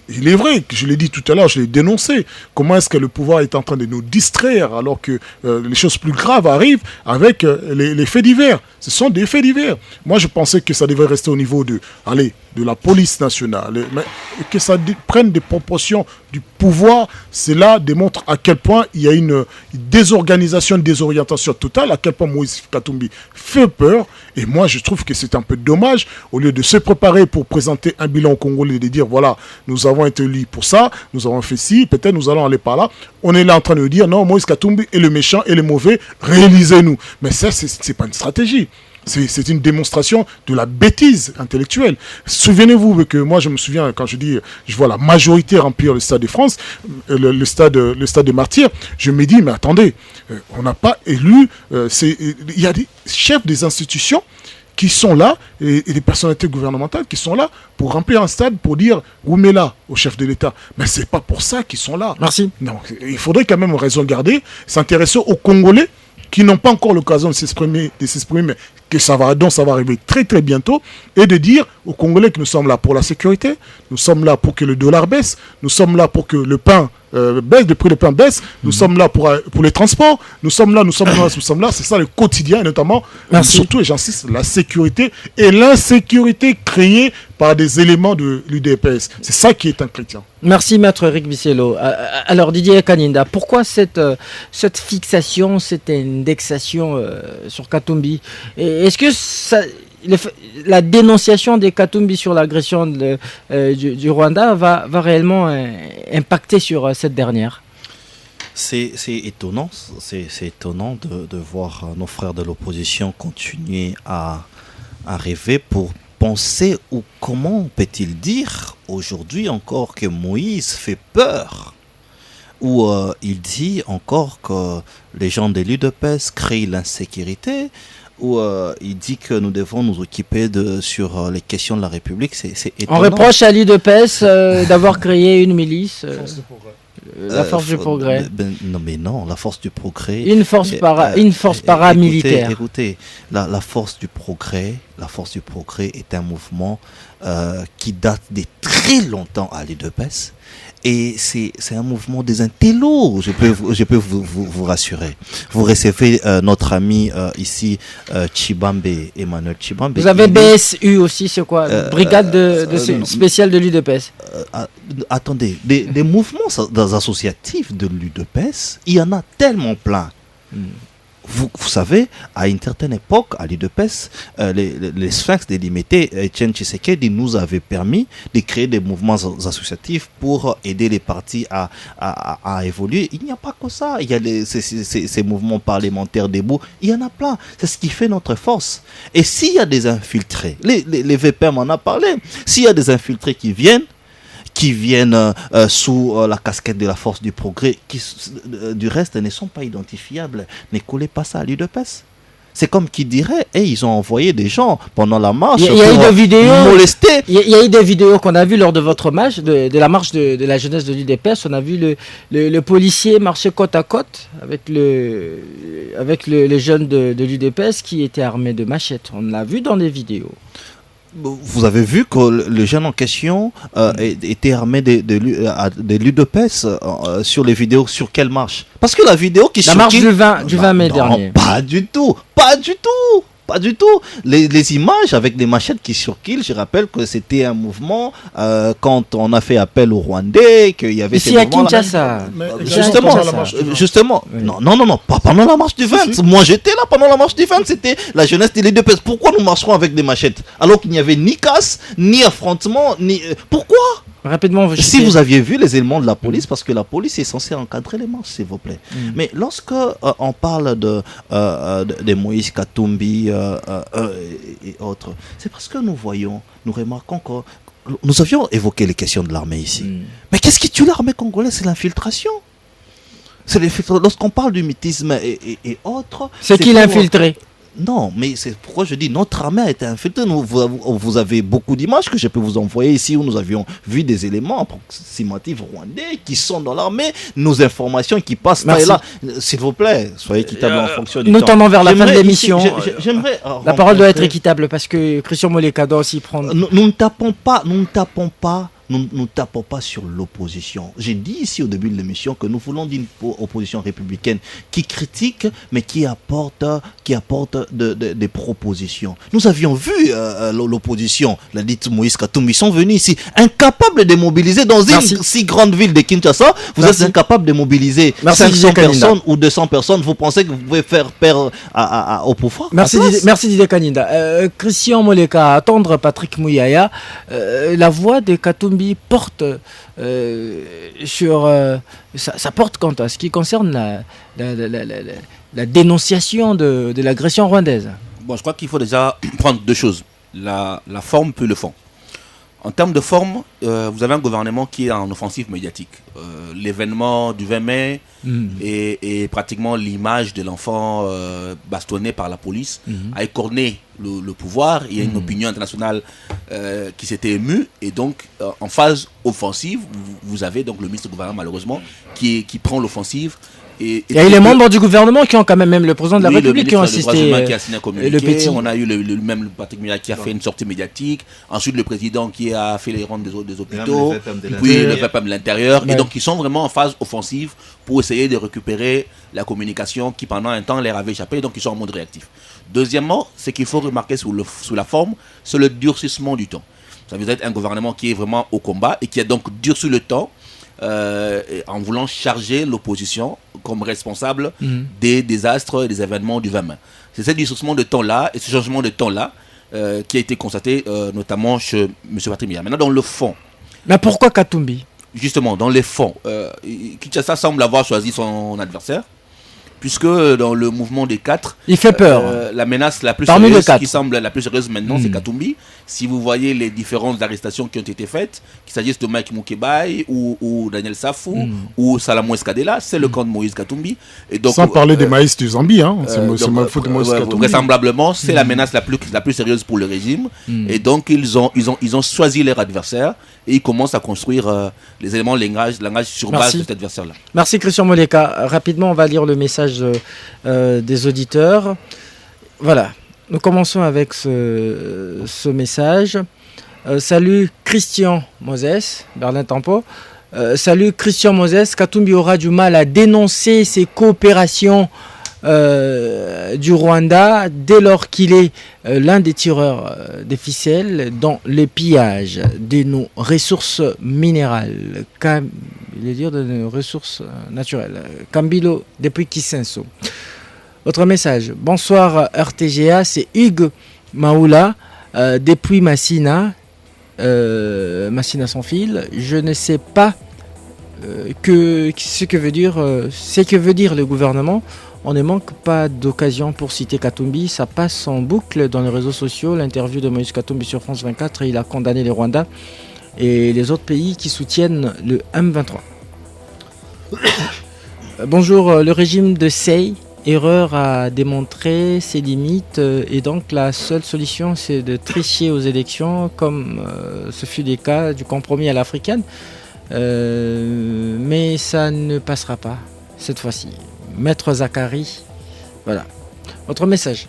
S10: Il est vrai que je l'ai dit tout à l'heure, je l'ai dénoncé. Comment est-ce que le pouvoir est en train de nous distraire alors que les choses plus graves arrivent avec les faits divers. Ce sont des faits divers. Moi, je pensais que ça devait rester au niveau de la police nationale, mais que ça prenne des proportions du pouvoir. Cela démontre à quel point il y a une désorganisation, une désorientation totale, à quel point Moïse Katumbi fait peur. Et moi, je trouve que c'est un peu dommage, au lieu de se préparer pour présenter un bilan au Congolais, de dire, voilà, nous avons été élus pour ça, nous avons fait ci, peut-être nous allons aller par là. On est là en train de dire, non, Moïse Katumbi est le méchant et le mauvais, réalisez-nous. Mais ça, c'est pas une stratégie. C'est une démonstration de la bêtise intellectuelle. Souvenez-vous que moi, je me souviens, quand je vois la majorité remplir le Stade de France, le stade des Martyrs, je me dis, mais attendez, on n'a pas élu, il y a des chefs des institutions qui sont là, et des personnalités gouvernementales qui sont là pour remplir un stade, pour dire Ouméla au chef de l'État. Mais c'est pas pour ça qu'ils sont là.
S8: Merci.
S10: Non, il faudrait quand même raison garder, s'intéresser aux Congolais qui n'ont pas encore l'occasion de s'exprimer, mais que ça va arriver très très bientôt, et de dire aux Congolais que nous sommes là pour la sécurité, nous sommes là pour que le dollar baisse, nous sommes là pour que le pain baisse, le prix du pain baisse, nous sommes là pour les transports, nous sommes là, c'est ça le quotidien, et notamment, surtout, et j'insiste, la sécurité et l'insécurité créée par des éléments de l'UDPS. C'est ça qui est inquiétant.
S8: Merci Maître Rick Bissello. Alors Didier Kaninda, pourquoi cette fixation, cette indexation sur Katumbi? Est-ce que la dénonciation des Katumbi sur l'agression du Rwanda va réellement impacter sur cette dernière?
S11: C'est étonnant, c'est étonnant de voir nos frères de l'opposition continuer à rêver pour penser, ou comment peut-il dire aujourd'hui encore que Moïse fait peur, ou il dit encore que les gens de l'UDPS créent l'insécurité, où il dit que nous devons nous occuper sur les questions de la République. C'est étonnant.
S8: On reproche à l'UDPS d'avoir créé une milice. La force du progrès.
S11: Non, la force du progrès.
S8: Une force paramilitaire.
S11: Écoutez, la force du progrès est un mouvement qui date de très longtemps à l'UDPS. Et c'est un mouvement des intellos, je peux vous rassurer. Vous recevez notre ami ici, Emmanuel Chibambe.
S8: Vous avez BSU aussi, c'est quoi? Brigade spéciale de l'UDPS.
S11: Attendez, des mouvements associatifs de l'UDPS, il y en a tellement plein. Vous savez, à une certaine époque, à l'UDPS, les Sphinx délimité, Etienne Tshisekedi nous avait permis de créer des mouvements associatifs pour aider les partis à évoluer. Il n'y a pas que ça. Il y a ces mouvements parlementaires debout. Il y en a plein. C'est ce qui fait notre force. Et s'il y a des infiltrés, les VPM en a parlé, s'il y a des infiltrés qui viennent sous la casquette de la force du progrès, qui du reste ne sont pas identifiables, ne collez pas ça à l'UDPS. C'est comme qui dirait, ils ont envoyé des gens pendant la marche
S8: Il y a eu des vidéos
S11: molester.
S8: Il y a eu des vidéos qu'on a vues lors de votre marche, de la marche de la jeunesse de l'UDPS. On a vu le policier marcher côte à côte avec les jeunes de l'UDPS qui étaient armés de machettes. On l'a vu dans les vidéos.
S11: Vous avez vu que le jeune en question était armé de l'UDPS sur les vidéos. Sur quelle marche? Parce que la vidéo qui
S8: La marche du 20 mai dernier.
S11: Pas du tout. Pas du tout. Les images avec des machettes qui circulent, je rappelle que c'était un mouvement quand on a fait appel aux Rwandais, qu'il y avait
S8: ici à Kinshasa.
S11: Justement. Oui. Non, pas pendant la marche du 20. Si. Moi j'étais là pendant la marche du 20, c'était la jeunesse de l'UDPS. Pourquoi nous marcherons avec des machettes alors qu'il n'y avait ni casse, ni affrontement, ni... Pourquoi?
S8: Rapidement,
S11: si vous aviez vu les éléments de la police, parce que la police est censée encadrer les marches, s'il vous plaît. Mais lorsque on parle de Moïse Katumbi et autres, c'est parce que nous remarquons que nous avions évoqué les questions de l'armée ici. Mais qu'est-ce qui tue l'armée congolaise? C'est l'infiltration. Lorsqu'on parle du mythisme et autres...
S8: C'est qui l'infiltré?
S11: Non, mais c'est pourquoi je dis notre armée a été infiltrée. Vous avez beaucoup d'images que je peux vous envoyer ici où nous avions vu des éléments approximatifs rwandais qui sont dans l'armée, nos informations qui passent là et là. S'il vous plaît, soyez équitable en fonction du temps.
S8: Nous tendons vers la fin de l'émission.
S11: J'aimerais
S8: la parole doit être équitable parce que Christian Moleka doit aussi prendre.
S11: Nous ne tapons pas sur l'opposition. J'ai dit ici au début de l'émission que nous voulons d'une opposition républicaine qui critique mais qui apporte des propositions. Nous avions vu l'opposition, la dite Moïse Katumbi, ils sont venus ici incapables de mobiliser dans une si grande ville de Kinshasa. Vous êtes incapables de mobiliser 500 personnes ou 200 personnes. Vous pensez que vous pouvez faire peur au pouvoir?
S8: Merci Didier Kaninda. Christian Moleka, attendre Patrick Mouyaya, la voix de Katumbi porte ça porte quant à ce qui concerne la dénonciation de l'agression rwandaise.
S9: Bon, je crois qu'il faut déjà prendre deux choses, la forme puis le fond. En termes de forme, vous avez un gouvernement qui est en offensive médiatique. L'événement du 20 mai est pratiquement l'image de l'enfant bastonné par la police, a écorné le pouvoir. Il y a une opinion internationale qui s'était émue. Et donc, en phase offensive, vous avez donc le ministre du gouvernement, malheureusement, qui prend l'offensive. Et
S8: il y a eu les membres du gouvernement qui ont quand même le président de la République qui ont assisté.
S9: Qui a signé un communiqué. On a eu le Patrick Mula qui a fait une sortie médiatique. Ensuite, le président qui a fait les rondes des hôpitaux. Puis le VPM de l'intérieur. Et donc, ils sont vraiment en phase offensive pour essayer de récupérer la communication qui, pendant un temps, leur avait échappé. Donc, ils sont en mode réactif. Deuxièmement, ce qu'il faut remarquer sous la forme, c'est le durcissement du temps. Ça veut dire un gouvernement qui est vraiment au combat et qui a donc durci le temps. En voulant charger l'opposition comme responsable des désastres et des événements du 20 mai. C'est ce durcissement de temps-là et ce changement de temps-là qui a été constaté notamment chez M. Patrick Muyaya. Maintenant, dans le fond.
S8: Mais pourquoi Katumbi?
S9: Justement, dans les fonds, Kinshasa semble avoir choisi son adversaire, puisque dans le mouvement des quatre,
S8: il fait peur.
S9: La menace la plus sérieuse, qui semble la plus sérieuse maintenant, c'est Katumbi. Si vous voyez les différentes arrestations qui ont été faites, qu'il s'agisse de Mike Mukebai ou Daniel Safou ou Salamou Eskadela, c'est le camp de Moïse Katumbi. Et donc,
S10: sans parler des maïs du Zambie, c'est ma faute de Moïse Katumbi.
S9: Vraisemblablement, c'est la menace la plus sérieuse pour le régime. Et donc, ils ont choisi leur adversaire et ils commencent à construire les éléments de langage sur base de cet adversaire-là.
S8: Merci Christian Moleka. Rapidement, on va lire le message des auditeurs. Voilà. Nous commençons avec ce message. Salut Christian Moses, Berlin Tempo. Salut Christian Moses. Katumbi aura du mal à dénoncer ces coopérations du Rwanda dès lors qu'il est l'un des tireurs des ficelles dans le pillage de nos ressources minérales. De nos ressources naturelles. Kambilo depuis Kisenso. Autre message. Bonsoir RTGA, c'est Hugues Maoula depuis Massina. Massina sans fil. Je ne sais pas ce que veut dire le gouvernement. On ne manque pas d'occasion pour citer Katumbi. Ça passe en boucle dans les réseaux sociaux. L'interview de Moïse Katumbi sur France 24, il a condamné les Rwandais et les autres pays qui soutiennent le M23. Bonjour, le régime de Sey erreur à démontrer ses limites et donc la seule solution c'est de tricher aux élections comme ce fut le cas du compromis à l'africaine. Mais ça ne passera pas cette fois-ci. Maître Zakari, voilà. Votre message.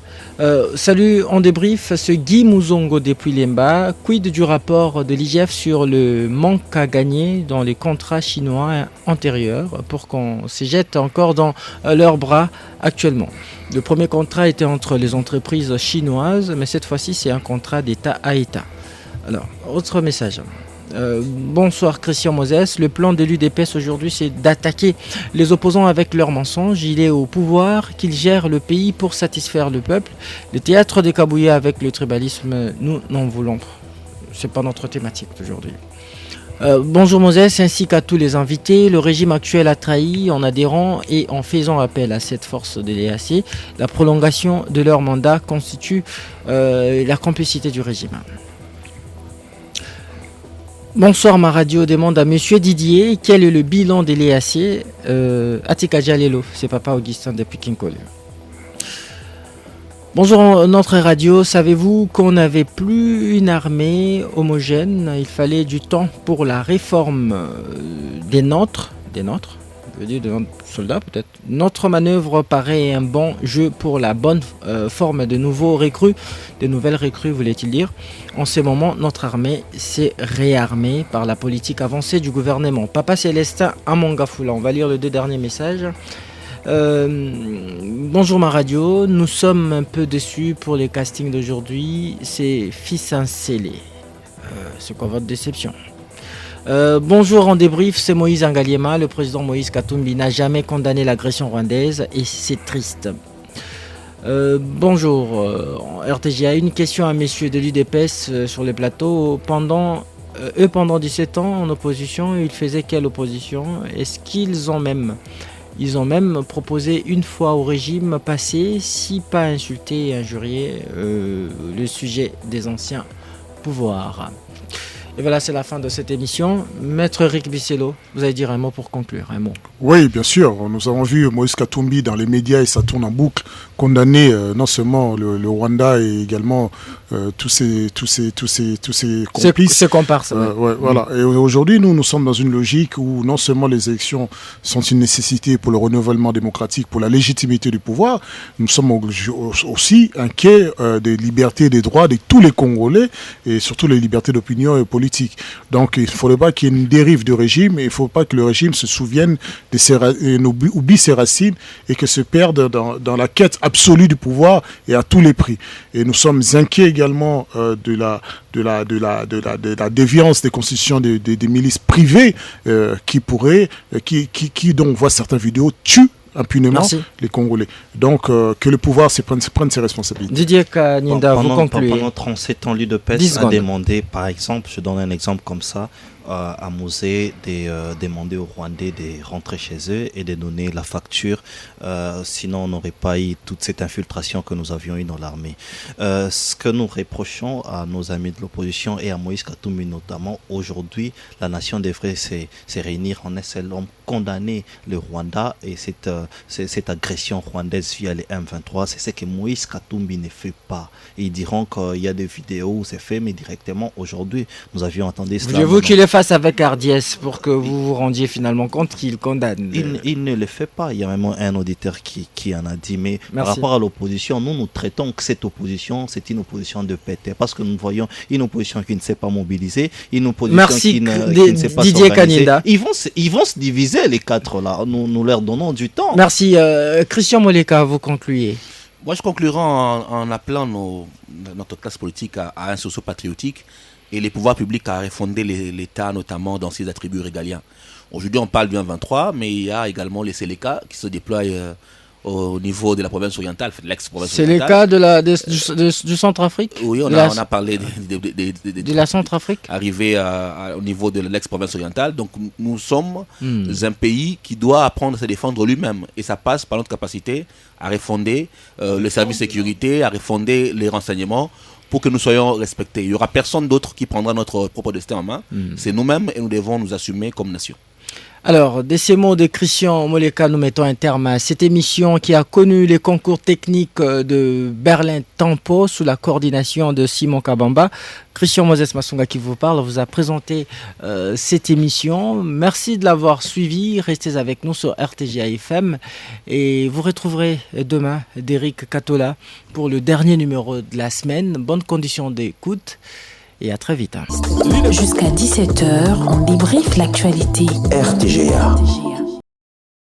S8: Salut, on débrief ce Guy Mouzongo depuis Lemba. Quid du rapport de l'IGF sur le manque à gagner dans les contrats chinois antérieurs pour qu'on se jette encore dans leurs bras actuellement. Le premier contrat était entre les entreprises chinoises, mais cette fois-ci c'est un contrat d'État à État. Alors, autre message. Bonsoir Christian Moses. Le plan de l'UDPS aujourd'hui c'est d'attaquer les opposants avec leurs mensonges. Il est au pouvoir, qu'il gère le pays pour satisfaire le peuple. Le théâtre des Kabouya avec le tribalisme, nous n'en voulons. C'est pas notre thématique d'aujourd'hui. Bonjour Moses ainsi qu'à tous les invités. Le régime actuel a trahi en adhérant et en faisant appel à cette force de l'EAC. La prolongation de leur mandat constitue la complicité du régime. Bonsoir, ma radio demande à Monsieur Didier quel est le bilan de l'EAC. Atika Jalelo, c'est Papa Augustin depuis Kinkole. Bonjour, notre radio. Savez-vous qu'on n'avait plus une armée homogène? Il fallait du temps pour la réforme des nôtres, je veux dire de notre soldats peut-être. Notre manœuvre paraît un bon jeu pour la bonne forme de nouveaux recrues, de nouvelles recrues voulait-il dire. En ce moment, notre armée s'est réarmée par la politique avancée du gouvernement. Papa Célestin à Mangafoula, on va lire les deux derniers messages. Bonjour ma radio, nous sommes un peu déçus pour les castings d'aujourd'hui, c'est ficelé. C'est quoi votre déception? Bonjour, en débrief, c'est Moïse Angaliema. Le président Moïse Katumbi n'a jamais condamné l'agression rwandaise et c'est triste. Bonjour, RTGA, une question à messieurs de l'UDPS sur les plateaux. Pendant 17 ans en opposition, ils faisaient quelle opposition? Est-ce qu'ils ont même... Ils ont même proposé une fois au régime passé, si pas insulté et injurié, le sujet des anciens pouvoirs. Et voilà, c'est la fin de cette émission. Maître Rick Bicello, vous allez dire un mot pour conclure, un mot.
S10: Oui, bien sûr. Nous avons vu Moïse Katumbi dans les médias et ça tourne en boucle, condamner non seulement le Rwanda et également tous ces complices.
S8: Ces comparses.
S10: Ouais, voilà. Et aujourd'hui, nous sommes dans une logique où non seulement les élections sont une nécessité pour le renouvellement démocratique, pour la légitimité du pouvoir, nous sommes aussi inquiets des libertés et des droits de tous les Congolais et surtout les libertés d'opinion et politique. Donc il ne faudrait pas qu'il y ait une dérive du régime et il ne faut pas que le régime se souvienne oublie ses racines et que se perde dans la quête absolue du pouvoir et à tous les prix. Et nous sommes inquiets également de la déviance des constitutions des milices privées qui dont on voit certaines vidéos tuent impunément les Congolais. Donc que le pouvoir prenne ses responsabilités.
S8: Didier Kaninda, vous concluez.
S11: Pendant 37 ans, l'UDPS a demandé, par exemple, je donne un exemple comme ça, à Mosé de demander aux Rwandais de rentrer chez eux et de donner la facture, sinon on n'aurait pas eu toute cette infiltration que nous avions eue dans l'armée. Ce que nous reprochons à nos amis de l'opposition et à Moïse Katumbi notamment, aujourd'hui la nation devrait se réunir en un seul homme, condamner le Rwanda et cette agression rwandaise via les M23. C'est ce que Moïse Katumbi ne fait pas. Et ils diront qu'il y a des vidéos où c'est fait, mais directement aujourd'hui nous avions entendu cela.
S8: Voulez-vous qu'il le fasse avec hardiesse pour que vous vous rendiez finalement compte qu'il condamne?
S11: Il ne le fait pas. Il y a même un auditeur qui en a dit. Mais par rapport à l'opposition, nous traitons que cette opposition, c'est une opposition de pété. Parce que nous voyons une opposition qui ne s'est pas mobilisée, une opposition qui ne s'est pas s'organiser. Ils vont se diviser les quatre là. Nous leur donnons du temps.
S8: Merci. Christian Moleka, vous concluez.
S9: Moi, je conclurai en appelant notre classe politique à un sursaut patriotique et les pouvoirs publics à refonder l'État, notamment dans ses attributs régaliens. Aujourd'hui, on parle du 1-23, mais il y a également les Séléka qui se déploient au niveau de la province orientale, l'ex-province orientale.
S8: Séléka du Centrafrique?
S9: Oui, on a parlé de
S8: la Centrafrique.
S9: Arrivé au niveau de l'ex-province orientale. Donc, nous sommes un pays qui doit apprendre à se défendre lui-même. Et ça passe par notre capacité à refonder le service de sécurité, à refonder les renseignements, pour que nous soyons respectés. Il n'y aura personne d'autre qui prendra notre propre destin en main. C'est nous-mêmes et nous devons nous assumer comme nation.
S8: Alors, de ces mots de Christian Moleka, nous mettons un terme à cette émission qui a connu les concours techniques de Berlin Tempo sous la coordination de Simon Kabamba. Christian Moses Massunga qui vous parle vous a présenté cette émission. Merci de l'avoir suivi. Restez avec nous sur RTGA FM et vous retrouverez demain Derrick Katola pour le dernier numéro de la semaine. Bonnes conditions d'écoute. Et à très vite.
S12: Jusqu'à 17h, on débriefe l'actualité.
S13: RTGA.